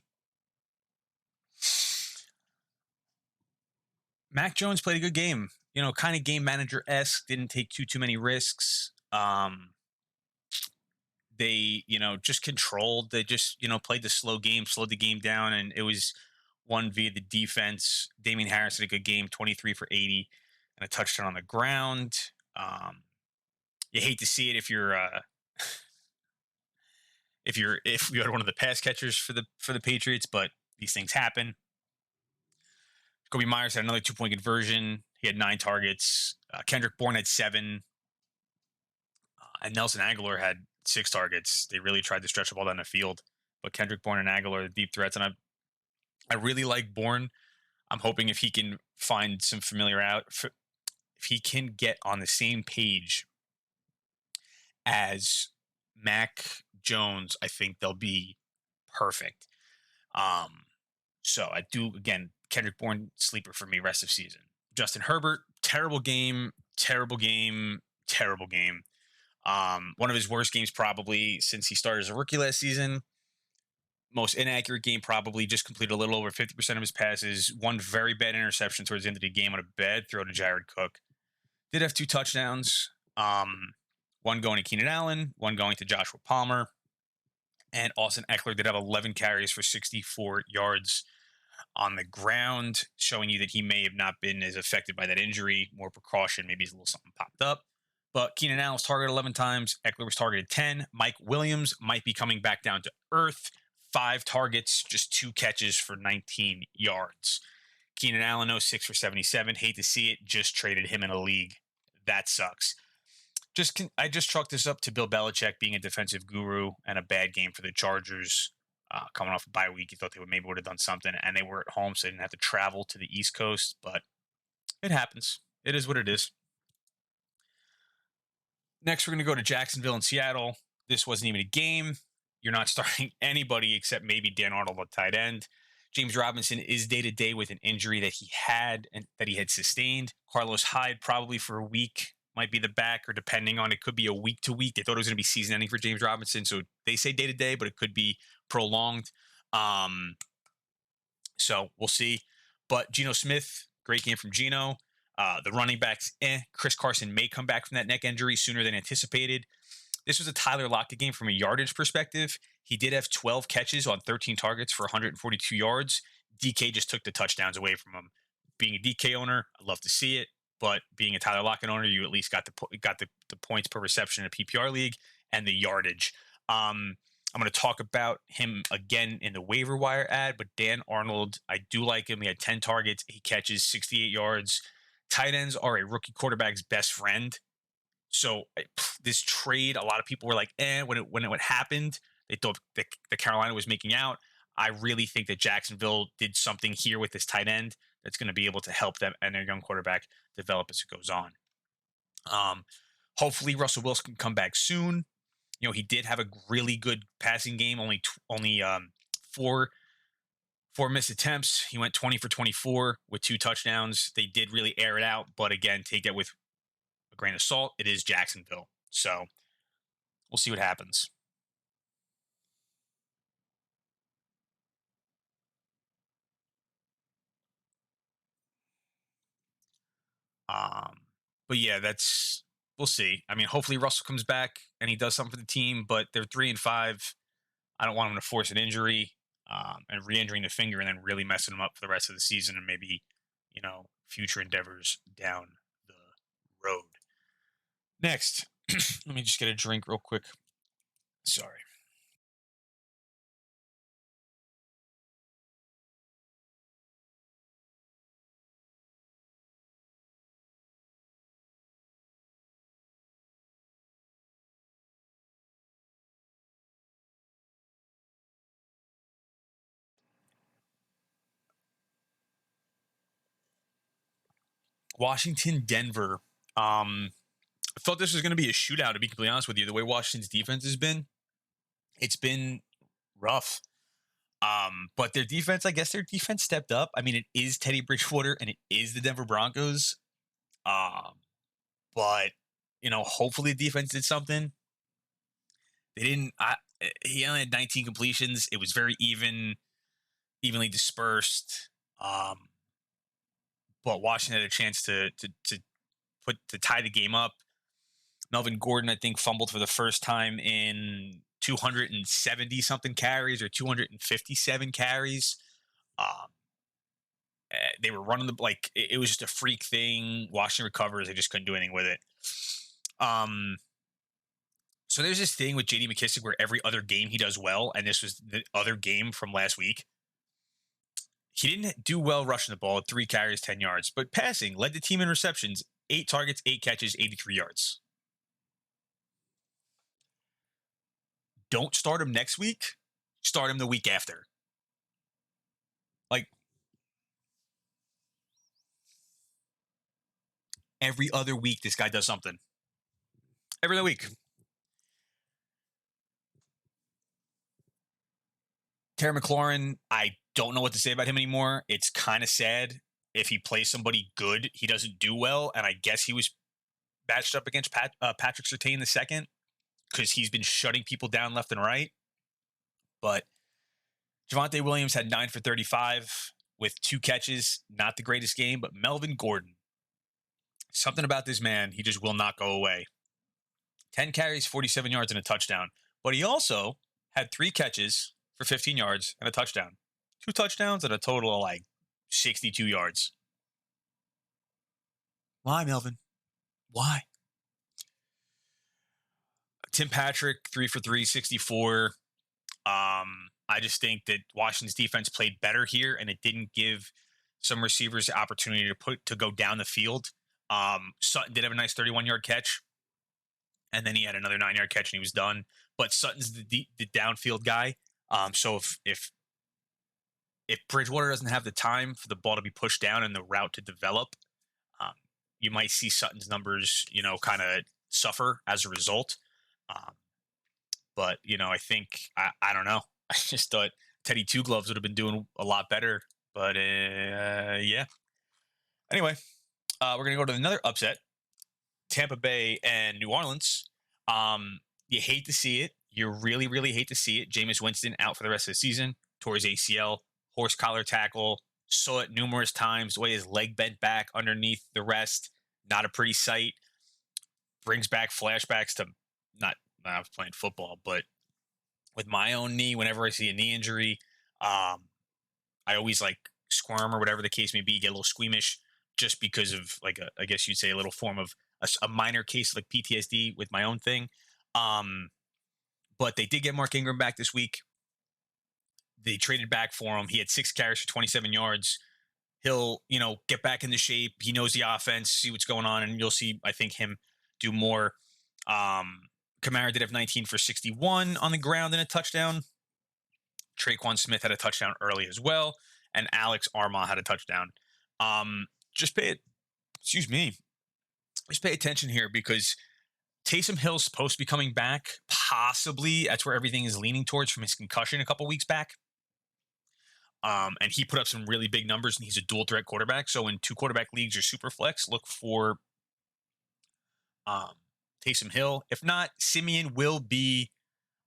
Mac Jones played a good game. Kind of game manager-esque. Didn't take too many risks. They, just controlled. They just, played the slow game, slowed the game down, and it was won via the defense. Damian Harris had a good game, 23 for 80, and a touchdown on the ground. You hate to see it if you're if you had one of the pass catchers for the Patriots, but these things happen. Kobe Meyers had another 2-point conversion. He had 9 targets. Kendrick Bourne had 7. And Nelson Aguilar had 6 targets. They really tried to stretch the ball down the field. But Kendrick Bourne and Aguilar are the deep threats. And I really like Bourne. I'm hoping if he can find some if he can get on the same page as Mac Jones, I think they'll be perfect. So I do, again, Kendrick Bourne, sleeper for me rest of season. Justin Herbert, terrible game. One of his worst games probably since he started as a rookie last season. Most inaccurate game probably, just completed a little over 50% of his passes. One very bad interception towards the end of the game on a bad throw to Jared Cook. Did have 2 touchdowns. One going to Keenan Allen, one going to Joshua Palmer. And Austin Eckler did have 11 carries for 64 yards on the ground, showing you that he may have not been as affected by that injury. More precaution, maybe a little something popped up. But Keenan Allen was targeted 11 times. Eckler was targeted 10. Mike Williams might be coming back down to earth. 5 targets, just 2 catches for 19 yards. Keenan Allen, 6 for 77. Hate to see it. Just traded him in a league. That sucks. I just chalked this up to Bill Belichick being a defensive guru and a bad game for the Chargers. Coming off a bye week, you thought they would have done something, and they were at home, so they didn't have to travel to the East Coast. But it happens. It is what it is. Next, we're going to go to Jacksonville and Seattle. This wasn't even a game. You're not starting anybody except maybe Dan Arnold at tight end. James Robinson is day-to-day with an injury that he had sustained. Carlos Hyde probably for a week might be the back, or depending on it, could be a week-to-week. They thought it was going to be season-ending for James Robinson, so they say day-to-day, but it could be prolonged. So we'll see. But Geno Smith, great game from Geno. The running backs, Chris Carson may come back from that neck injury sooner than anticipated. This was a Tyler Lockett game from a yardage perspective. He did have 12 catches on 13 targets for 142 yards. DK just took the touchdowns away from him. Being a DK owner, I love to see it. But being a Tyler Lockett owner, you at least got the points per reception in a PPR league and the yardage. I'm going to talk about him again in the waiver wire ad, but Dan Arnold, I do like him. He had 10 targets. He catches 68 yards. Tight ends are a rookie quarterback's best friend. So this trade, a lot of people were like, when it happened, they thought that Carolina was making out. I really think that Jacksonville did something here with this tight end that's going to be able to help them and their young quarterback develop as it goes on. Hopefully Russell Wilson can come back soon. He did have a really good passing game. Only four missed attempts. He went 20 for 24 with 2 touchdowns. They did really air it out, but again, take that with a grain of salt. It is Jacksonville, so we'll see what happens. But yeah, we'll see. I mean, hopefully Russell comes back and he does something for the team, but they're 3-5. I don't want him to force an injury and re-injuring the finger and then really messing him up for the rest of the season and maybe, future endeavors down the road. Next, let me just get a drink real quick. Sorry. Washington, Denver. I thought this was going to be a shootout, to be completely honest with you. The way Washington's defense has been, it's been rough. But their defense stepped up. I mean, it is Teddy Bridgewater and it is the Denver Broncos. But hopefully the defense did something. They didn't. He only had 19 completions. It was very evenly dispersed. But Washington had a chance to tie the game up. Melvin Gordon, I think, fumbled for the first time in 270 something carries or 257 carries. They were running it was just a freak thing. Washington recovers. They just couldn't do anything with it. So there's this thing with J.D. Mckissick where every other game he does well, and this was the other game from last week. He didn't do well rushing the ball, 3 carries, 10 yards, but passing led the team in receptions, 8 targets, 8 catches, 83 yards. Don't start him next week. Start him the week after. Every other week, this guy does something. Every other week. Terry McLaurin, I don't know what to say about him anymore. It's kind of sad. If he plays somebody good, he doesn't do well. And I guess he was matched up against Patrick Surtain II because he's been shutting people down left and right. But Javonte Williams had 9 for 35 with 2 catches. Not the greatest game, but Melvin Gordon. Something about this man, he just will not go away. 10 carries, 47 yards, and a touchdown. But he also had 3 catches for 15 yards and a touchdown. 2 touchdowns and a total of 62 yards. Why, Melvin? Why? Tim Patrick, 3 for 3, 64. I just think that Washington's defense played better here, and it didn't give some receivers the opportunity to go down the field. Sutton did have a nice 31-yard catch, and then he had another 9-yard catch, and he was done. But Sutton's the downfield guy. So if Bridgewater doesn't have the time for the ball to be pushed down and the route to develop, you might see Sutton's numbers, kind of suffer as a result. But, I think, I don't know. I just thought Teddy Two Gloves would have been doing a lot better. But, yeah. Anyway, we're going to go to another upset. Tampa Bay and New Orleans. You hate to see it. You really, really hate to see it. Jameis Winston out for the rest of the season. Tore his ACL. Horse collar tackle. Saw it numerous times. The way his leg bent back underneath the rest. Not a pretty sight. Brings back flashbacks to not when I was playing football, but with my own knee, whenever I see a knee injury, I always squirm or whatever the case may be, get a little squeamish just because of I guess you'd say a little form of a minor case of PTSD with my own thing. But they did get Mark Ingram back this week. They traded back for him. He had 6 carries for 27 yards. He'll, get back into shape. He knows the offense, see what's going on, and you'll see, I think, him do more. Kamara did have 19 for 61 on the ground and a touchdown. Traquan Smith had a touchdown early as well, and Alex Armah had a touchdown. Just pay attention here because Taysom Hill's supposed to be coming back possibly that's where everything is leaning towards from his concussion a couple weeks back. And he put up some really big numbers, and he's a dual threat quarterback. So in 2 quarterback leagues or super flex, look for Taysom Hill. If not, Simeon will be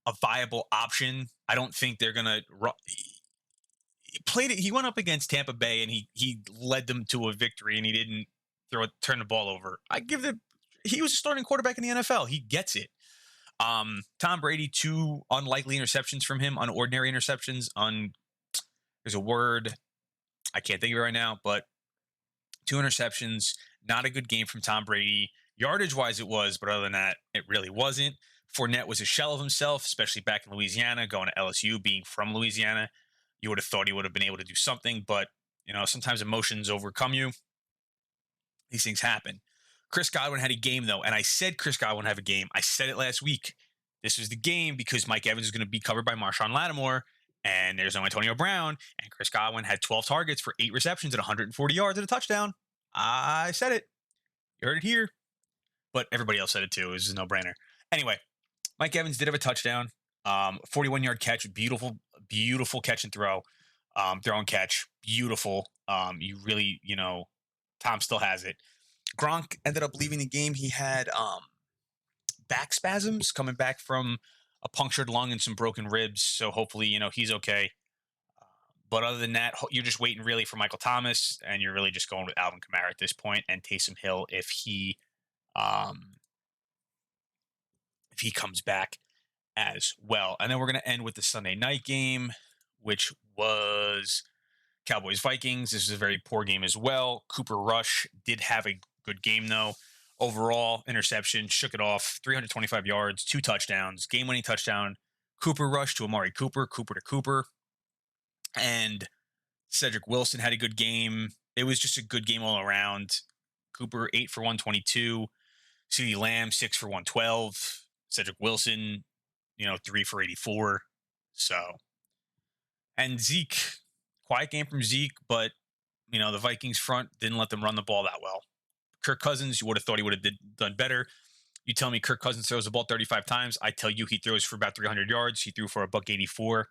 a viable option. I don't think they're gonna played it. He went up against Tampa Bay and he led them to a victory, and he didn't turn the ball over. He was a starting quarterback in the NFL. He gets it. Tom Brady, 2 unlikely interceptions from him, unordinary interceptions. There's a word I can't think of it right now, but 2 interceptions. Not a good game from Tom Brady. Yardage wise, it was, but other than that, it really wasn't. Fournette was a shell of himself, especially back in Louisiana, going to LSU, being from Louisiana. You would have thought he would have been able to do something, but sometimes emotions overcome you. These things happen. Chris Godwin had a game, though, and I said Chris Godwin have a game. I said it last week. This was the game because Mike Evans is going to be covered by Marshawn Lattimore, and there's no Antonio Brown, and Chris Godwin had 12 targets for 8 receptions and 140 yards and a touchdown. I said it. You heard it here. But everybody else said it too. It was a no-brainer. Anyway, Mike Evans did have a touchdown. 41-yard catch. Beautiful, beautiful catch and throw. Throw and catch. Beautiful. You really, Tom still has it. Gronk ended up leaving the game. He had back spasms coming back from a punctured lung and some broken ribs. So hopefully, he's okay. But other than that, you're just waiting really for Michael Thomas, and you're really just going with Alvin Kamara at this point, and Taysom Hill if he comes back as well. And then we're going to end with the Sunday night game, which was Cowboys Vikings. This is a very poor game as well. Cooper Rush did have a good game, though. Overall, interception, shook it off, 325 yards, 2 touchdowns, game-winning touchdown. Cooper Rush to Amari Cooper, Cooper to Cooper. And Cedric Wilson had a good game. It was just a good game all around. Cooper, 8 for 122. CeeDee Lamb, 6 for 112. Cedric Wilson, 3 for 84. So, and Zeke, quiet game from Zeke, but, the Vikings front didn't let them run the ball that well. Kirk Cousins, you would have thought he would have done better. You tell me Kirk Cousins throws the ball 35 times. I tell you he throws for about 300 yards. He threw for $184.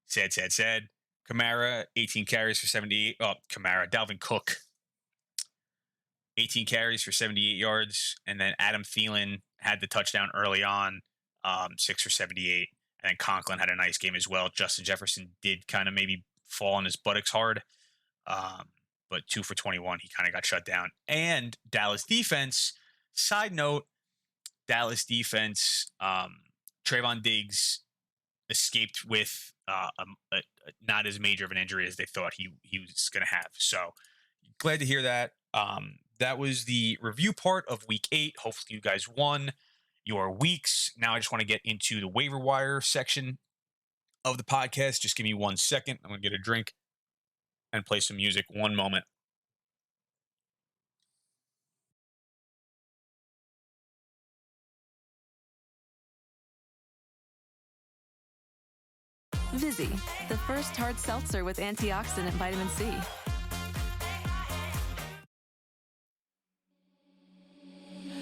Sad. Kamara, 18 carries for 78. Oh, Dalvin Cook, 18 carries for 78 yards. And then Adam Thielen had the touchdown early on, 6 for 78. And then Conklin had a nice game as well. Justin Jefferson did kind of maybe fall on his buttocks hard. But 2 for 21, he kind of got shut down. And Dallas defense, side note, Dallas defense, Trayvon Diggs escaped with not as major of an injury as they thought he was going to have. So glad to hear that. That was the review part of week 8. Hopefully you guys won your weeks. Now I just want to get into the waiver wire section of the podcast. Just give me 1 second. I'm going to get a drink and play some music. 1 moment. Vizzy, the first hard seltzer with antioxidant vitamin C.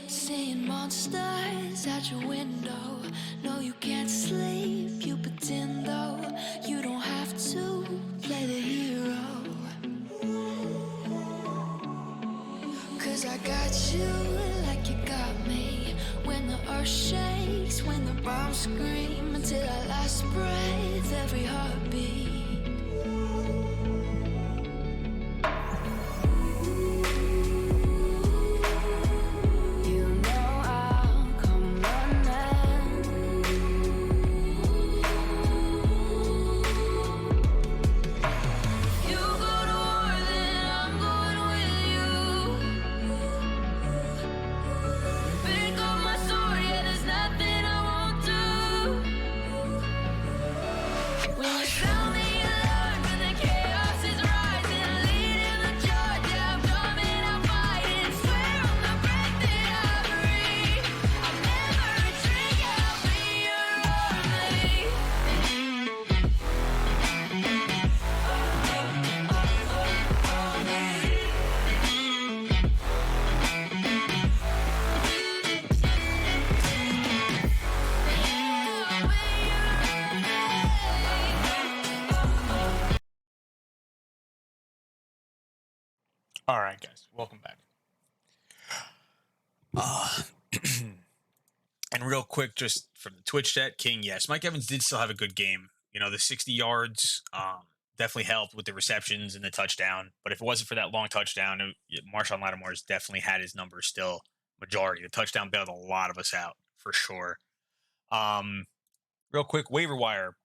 Seeing monsters at your window. No, you can't sleep. You pretend though you don't have to play the hero. 'Cause I got you like you got me. When the earth shakes, when the bombs scream, until our last breath, every heartbeat. Tell me All right, guys, welcome back. And real quick, just from the Twitch chat, King, yes, Mike Evans did still have a good game. The 60 yards definitely helped with the receptions and the touchdown. But if it wasn't for that long touchdown, Marshawn Lattimore's definitely had his numbers still majority. The touchdown bailed a lot of us out for sure. Real quick, waiver wire.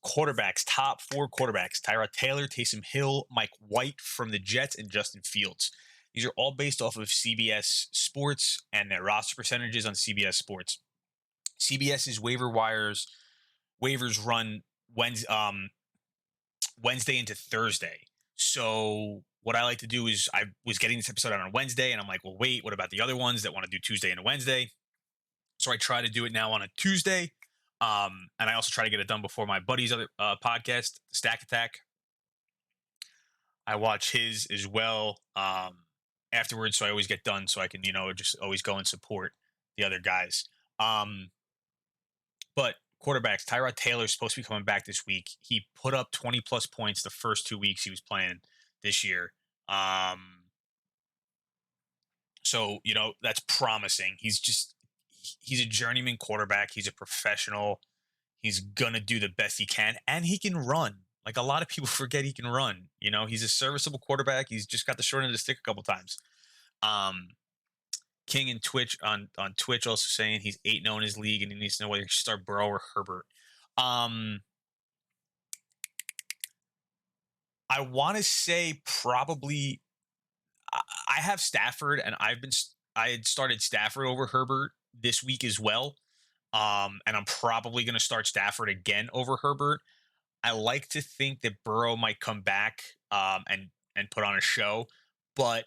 Quarterbacks, top 4 quarterbacks: Tyrod Taylor, Taysom Hill, Mike White from the Jets, and Justin Fields. These are all based off of CBS Sports and their roster percentages on CBS Sports. CBS's waivers run Wednesday into Thursday. So what I like to do is, I was getting this episode out on Wednesday, and I'm like, well, wait, what about the other ones that want to do Tuesday and a Wednesday? So I try to do it now on a Tuesday. And I also try to get it done before my buddy's other podcast, Stack Attack. I watch his as well afterwards, so I always get done, so I can, just always go and support the other guys. But quarterbacks, Tyrod Taylor is supposed to be coming back this week. He put up 20-plus points the first 2 weeks he was playing this year. So, that's promising. He's a journeyman quarterback. He's a professional. He's going to do the best he can, and he can run. Like, a lot of people forget he can run. He's a serviceable quarterback. He's just got the short end of the stick a couple times. King and Twitch on Twitch also saying he's 8-0 in his league, and he needs to know whether he should start Burrow or Herbert. I want to say probably I have Stafford, and I had started Stafford over Herbert this week as well. And I'm probably going to start Stafford again over Herbert. I like to think that Burrow might come back and put on a show, but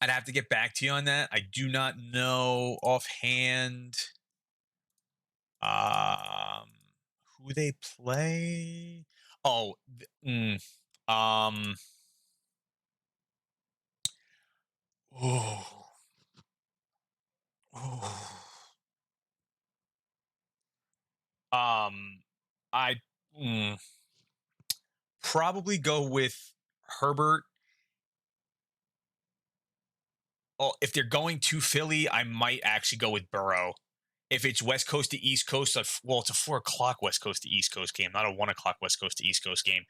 I'd have to get back to you on that. I do not know offhand who they play. Oh, I'd probably go with Herbert. Oh, if they're going to Philly, I might actually go with Burrow. If it's West Coast to East Coast, it's a 4 o'clock West Coast to East Coast game, not a 1 o'clock West Coast to East Coast game.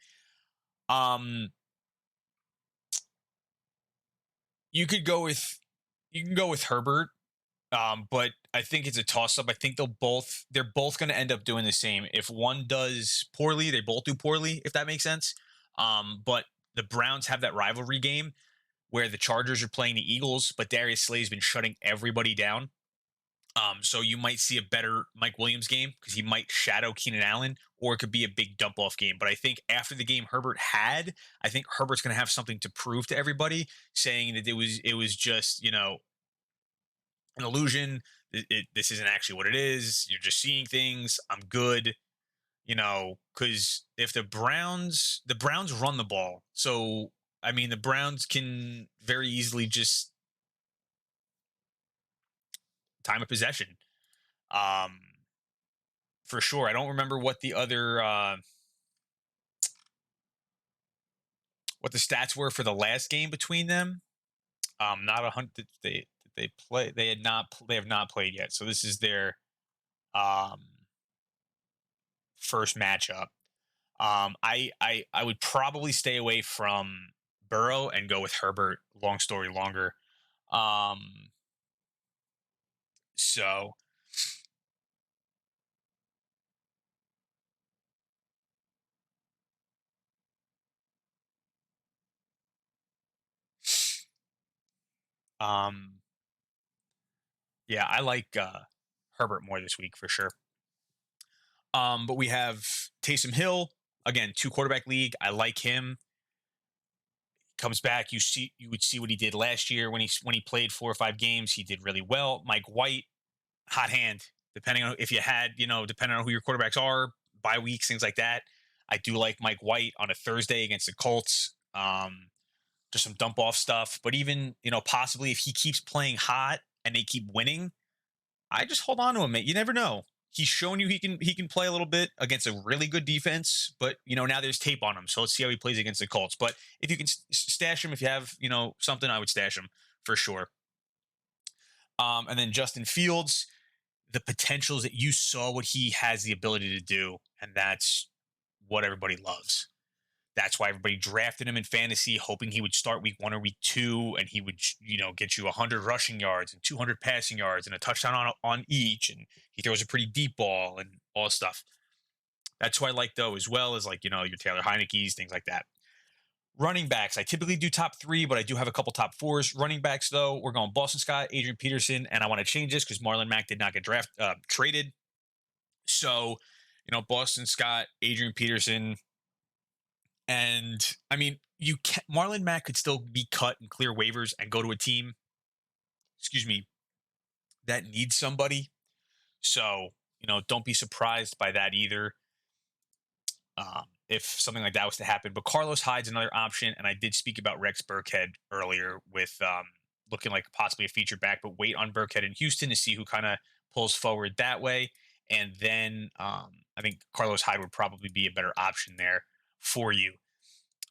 You can go with Herbert, but I think it's a toss-up. I think they're both going to end up doing the same. If one does poorly, they both do poorly, if that makes sense. But the Browns have that rivalry game where the Chargers are playing the Eagles, but Darius Slay's been shutting everybody down. So you might see a better Mike Williams game because he might shadow Keenan Allen, or it could be a big dump-off game. But I think after the game I think Herbert's going to have something to prove to everybody, saying that it was just, an illusion. This isn't actually what it is. You're just seeing things. I'm good. Because if the Browns run the ball. So, I mean, the Browns can very easily just time of possession. For sure. I don't remember what the other what the stats were for the last game between them. Not 100. They play. They have not played yet. So this is their first matchup. I would probably stay away from Burrow and go with Herbert. Long story longer. So yeah, I like Herbert more this week for sure. But we have Taysom Hill, again, 2 quarterback league. I like him. Comes back, you would see what he did last year when he played 4 or 5 games. He did really well. Mike White, hot hand, depending on if you had, depending on who your quarterbacks are, bye weeks, things like that. I do like Mike White on a Thursday against the Colts. Just some dump off stuff, but even, possibly if he keeps playing hot and they keep winning, I just hold on to him, mate. You never know. he's shown you he can play a little bit against a really good defense, but now there's tape on him, so let's see how he plays against the Colts. But if you can stash him, if you have something, I would stash him for sure. And then Justin Fields, the potentials that you saw what he has the ability to do, and that's what everybody loves. That's why everybody drafted him in fantasy, hoping he would start week 1 or week 2, and he would, get you 100 rushing yards and 200 passing yards and a touchdown on each, and he throws a pretty deep ball and all this stuff. That's why I like, though, as well as your Taylor Heineke's, things like that. Running backs, I typically do top 3, but I do have a couple top 4s. Running backs, though, we're going Boston Scott, Adrian Peterson, and I want to change this because Marlon Mack did not get traded. So, Boston Scott, Adrian Peterson, and I mean, Marlon Mack could still be cut and clear waivers and go to a team, that needs somebody. So, don't be surprised by that either. If something like that was to happen. But Carlos Hyde's another option, and I did speak about Rex Burkhead earlier with looking like possibly a feature back, but wait on Burkhead in Houston to see who kind of pulls forward that way. And then I think Carlos Hyde would probably be a better option there for you.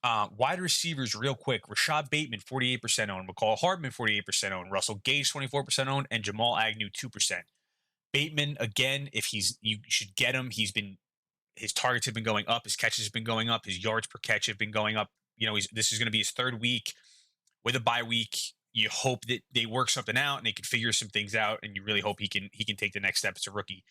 Wide receivers, real quick. Rashad Bateman, 48% owned. McCall Hardman, 48% owned. Russell Gage, 24% owned. And Jamal Agnew, 2%. Bateman, again, you should get him. His targets have been going up. His catches have been going up. His yards per catch have been going up. This is going to be his 3rd week with a bye week. You hope that they work something out and they can figure some things out, and you really hope he can take the next step as a rookie.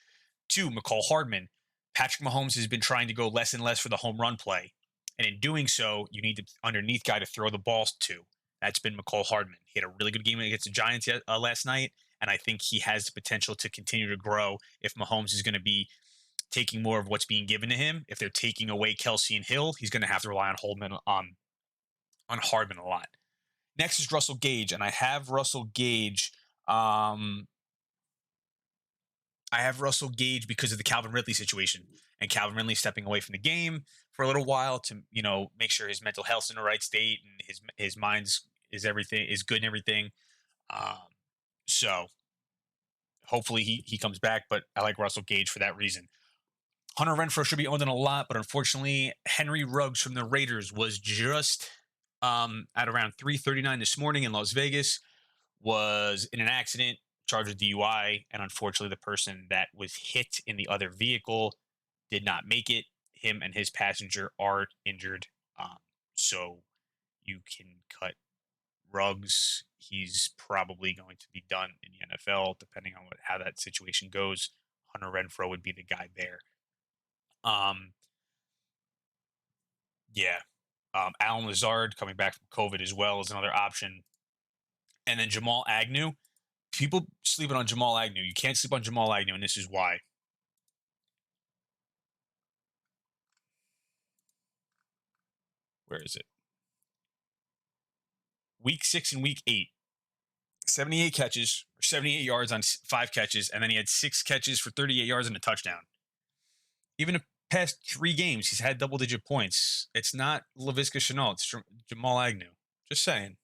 2, McCall Hardman. Patrick Mahomes has been trying to go less and less for the home run play, and in doing so, you need the underneath guy to throw the balls to. That's been McCall Hardman. He had a really good game against the Giants last night, and I think he has the potential to continue to grow if Mahomes is going to be taking more of what's being given to him. If they're taking away Kelsey and Hill, he's going to have to rely on Hardman a lot. Next is Russell Gage, and I have Russell Gage. I have Russell Gage because of the Calvin Ridley situation, and Calvin Ridley stepping away from the game for a little while to make sure his mental health's in the right state and his mind's is good and everything. So hopefully he comes back, but I like Russell Gage for that reason. Hunter Renfrow should be owned in a lot, but unfortunately, Henry Ruggs from the Raiders was just at around 3:39 this morning in Las Vegas, was in an accident, charged with DUI, and unfortunately, the person that was hit in the other vehicle did not make it. Him and his passenger are injured, so you can cut Ruggs. He's probably going to be done in the NFL, depending on how that situation goes. Hunter Renfrow would be the guy there. Alan Lazard coming back from COVID as well is another option. And then Jamal Agnew. People sleeping on Jamal Agnew. You can't sleep on Jamal Agnew, and this is why. Where is it? Week 6 and week 8. 78 catches, or 78 yards on 5 catches, and then he had 6 catches for 38 yards and a touchdown. Even the past 3 games, he's had double-digit points. It's not Laviska Shenault. It's Jamal Agnew. Just saying.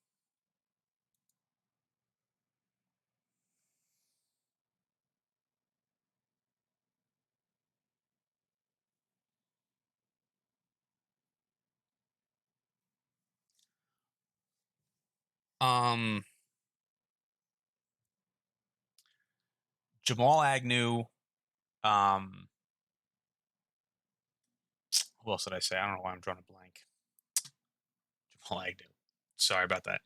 Jamal Agnew. Who else did I say? I don't know why I'm drawing a blank. Jamal Agnew. Sorry about that.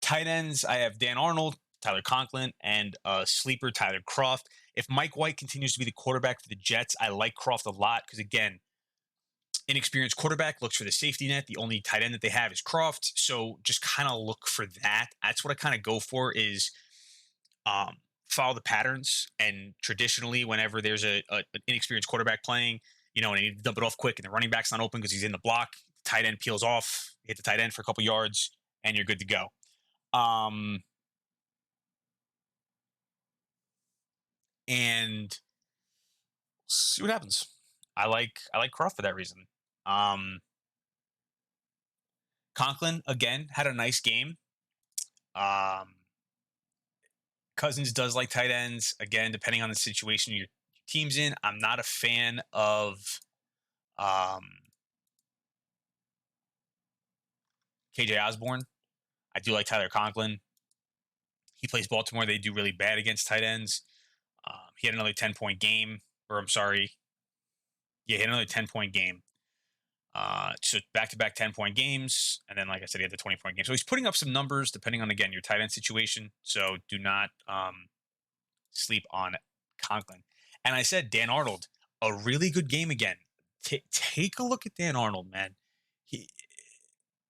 Tight ends, I have Dan Arnold, Tyler Conklin, and sleeper Tyler Croft. If Mike White continues to be the quarterback for the Jets, I like Croft a lot because, again, inexperienced quarterback looks for the safety net. The only tight end that they have is Croft, so just kind of look for that. That's what I kind of go for is follow the patterns. And traditionally, whenever there's an inexperienced quarterback playing, and you need to dump it off quick and the running back's not open because he's in the block, the tight end peels off, hit the tight end for a couple yards, and you're good to go. And see what happens. I like Croft for that reason. Conklin, again, had a nice game. Cousins does like tight ends. Again, depending on the situation your team's in. I'm not a fan of KJ Osborne. I do like Tyler Conklin. He plays Baltimore. They do really bad against tight ends. He had another 10-point game. Or I'm sorry. Yeah, he had another 10-point game. So back-to-back 10-point games. And then, like I said, he had the 20-point game. So he's putting up some numbers depending on, again, your tight end situation. So do not sleep on Conklin. And I said Dan Arnold, a really good game again. Take a look at Dan Arnold, man.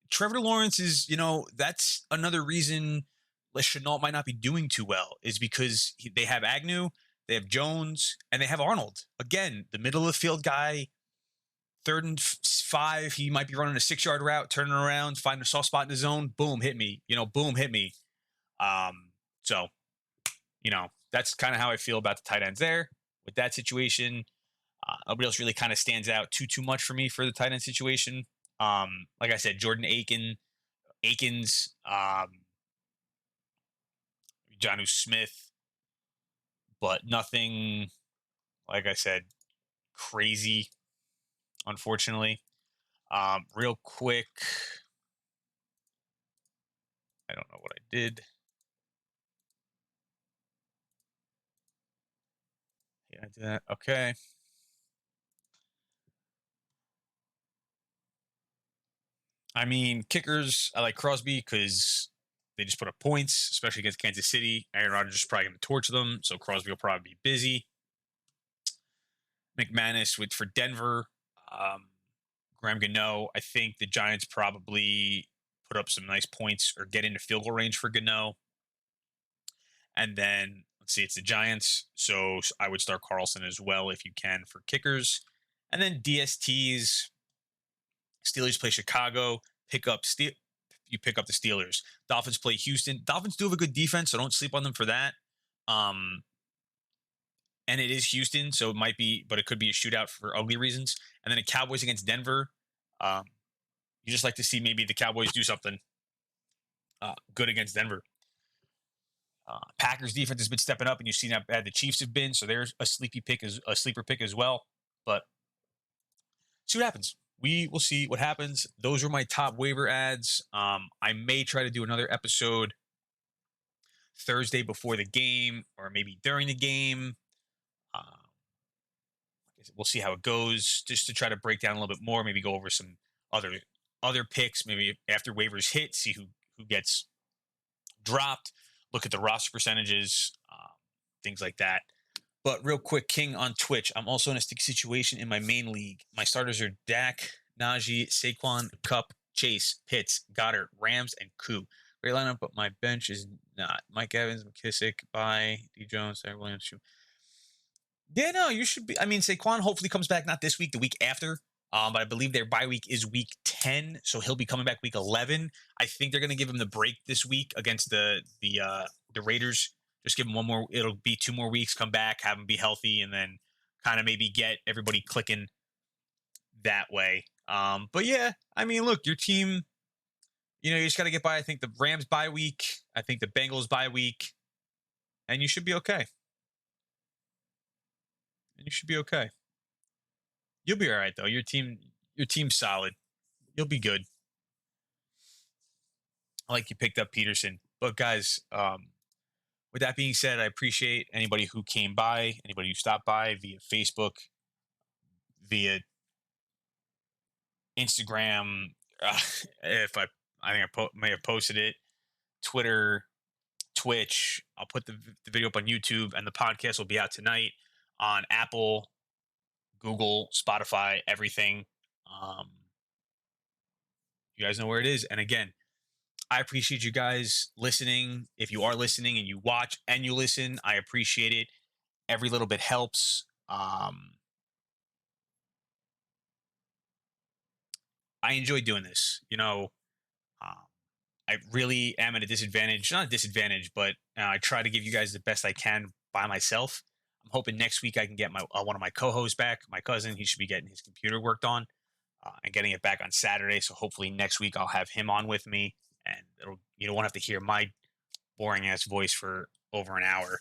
Trevor Lawrence is, that's another reason Les Chenault might not be doing too well, is because they have Agnew, they have Jones, and they have Arnold. Again, the middle of the field guy, 3rd and 5, he might be running a 6-yard route, turning around, finding a soft spot in the zone, boom, hit me. Boom, hit me. So, that's kind of how I feel about the tight ends there. With that situation, nobody else really kind of stands out too much for me for the tight end situation. Like I said, Jordan Akins, Jonnu Smith, but nothing, like I said, crazy, unfortunately. Real quick, I don't know what I did. Yeah, I did that. Okay. I mean, kickers, I like Crosby because they just put up points, especially against Kansas City. Aaron Rodgers is probably going to torch them, so Crosby will probably be busy. McManus for Denver. Graham Gano. I think the Giants probably put up some nice points or get into field goal range for Gano. And then, let's see, it's the Giants, so I would start Carlson as well if you can for kickers. And then DSTs. Steelers play Chicago. You pick up the Steelers. Dolphins play Houston. Dolphins do have a good defense, so don't sleep on them for that. And it is Houston, so it might be, but it could be a shootout for ugly reasons. And then a Cowboys against Denver. You just like to see maybe the Cowboys do something good against Denver. Packers defense has been stepping up, and you've seen how bad the Chiefs have been. So there's a sleeper pick as well. But see what happens. We will see what happens. Those were my top waiver ads. I may try to do another episode Thursday before the game, or maybe during the game. We'll see how it goes, just to try to break down a little bit more. Maybe go over some other picks. Maybe after waivers hit, see who gets dropped. Look at the roster percentages, things like that. But real quick, King on Twitch. I'm also in a sticky situation in my main league. My starters are Dak, Najee, Saquon, Kupp, Chase, Pitts, Goddard, Rams, and Koo. Great lineup, but my bench is not. Mike Evans, McKissick, Bye, D. Jones, Tyrod Williams. Yeah, no, you should be. I mean, Saquon hopefully comes back not this week, the week after. But I believe their bye week is week 10, so he'll be coming back week 11. I think they're going to give him the break this week against the Raiders. Just give him one more. It'll be 2 more weeks. Come back, have him be healthy, and then kind of maybe get everybody clicking that way. But yeah, I mean, look, your team. You just got to get by. I think the Rams bye week. I think the Bengals bye week, and you should be okay. You'll be all right though. Your team's solid. You'll be good. I like you picked up Peterson, but guys. With that being said, I appreciate anybody who came by, anybody who stopped by via Facebook, via Instagram. If I think I may have posted it, Twitter, Twitch. I'll put the video up on YouTube, and the podcast will be out tonight on Apple, Google, Spotify, everything. You guys know where it is. And again, I appreciate you guys listening. If you are listening and you watch and you listen, I appreciate it. Every little bit helps. I enjoy doing this. I really am at a disadvantage. Not a disadvantage, but I try to give you guys the best I can by myself. I'm hoping next week I can get one of my co-hosts back, my cousin. He should be getting his computer worked on and getting it back on Saturday. So hopefully next week I'll have him on with me. And you don't want to have to hear my boring ass voice for over an hour.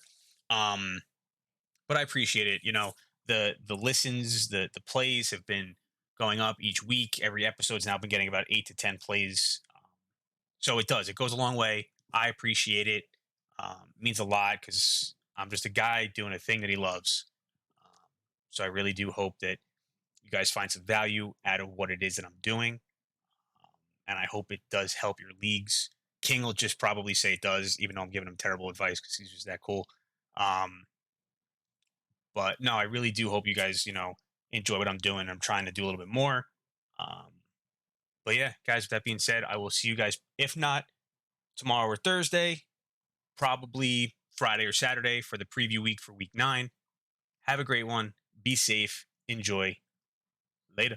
But I appreciate it. The listens, the plays have been going up each week. Every episode's now been getting about 8 to 10 plays. So it goes a long way. I appreciate it. It means a lot because I'm just a guy doing a thing that he loves. So I really do hope that you guys find some value out of what it is that I'm doing. And I hope it does help your leagues. King will just probably say it does, even though I'm giving him terrible advice because he's just that cool. But no, I really do hope you guys, enjoy what I'm doing. I'm trying to do a little bit more. But yeah, guys, with that being said, I will see you guys, if not tomorrow or Thursday, probably Friday or Saturday for the preview week for week 9. Have a great one. Be safe. Enjoy. Later.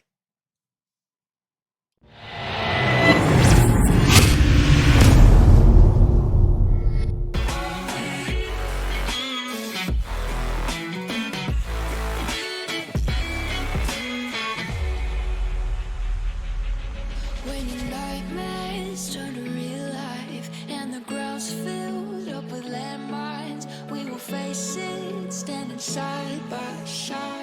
When your nightmares turn to real life and the ground's filled up with landmines, we will face it standing side by side.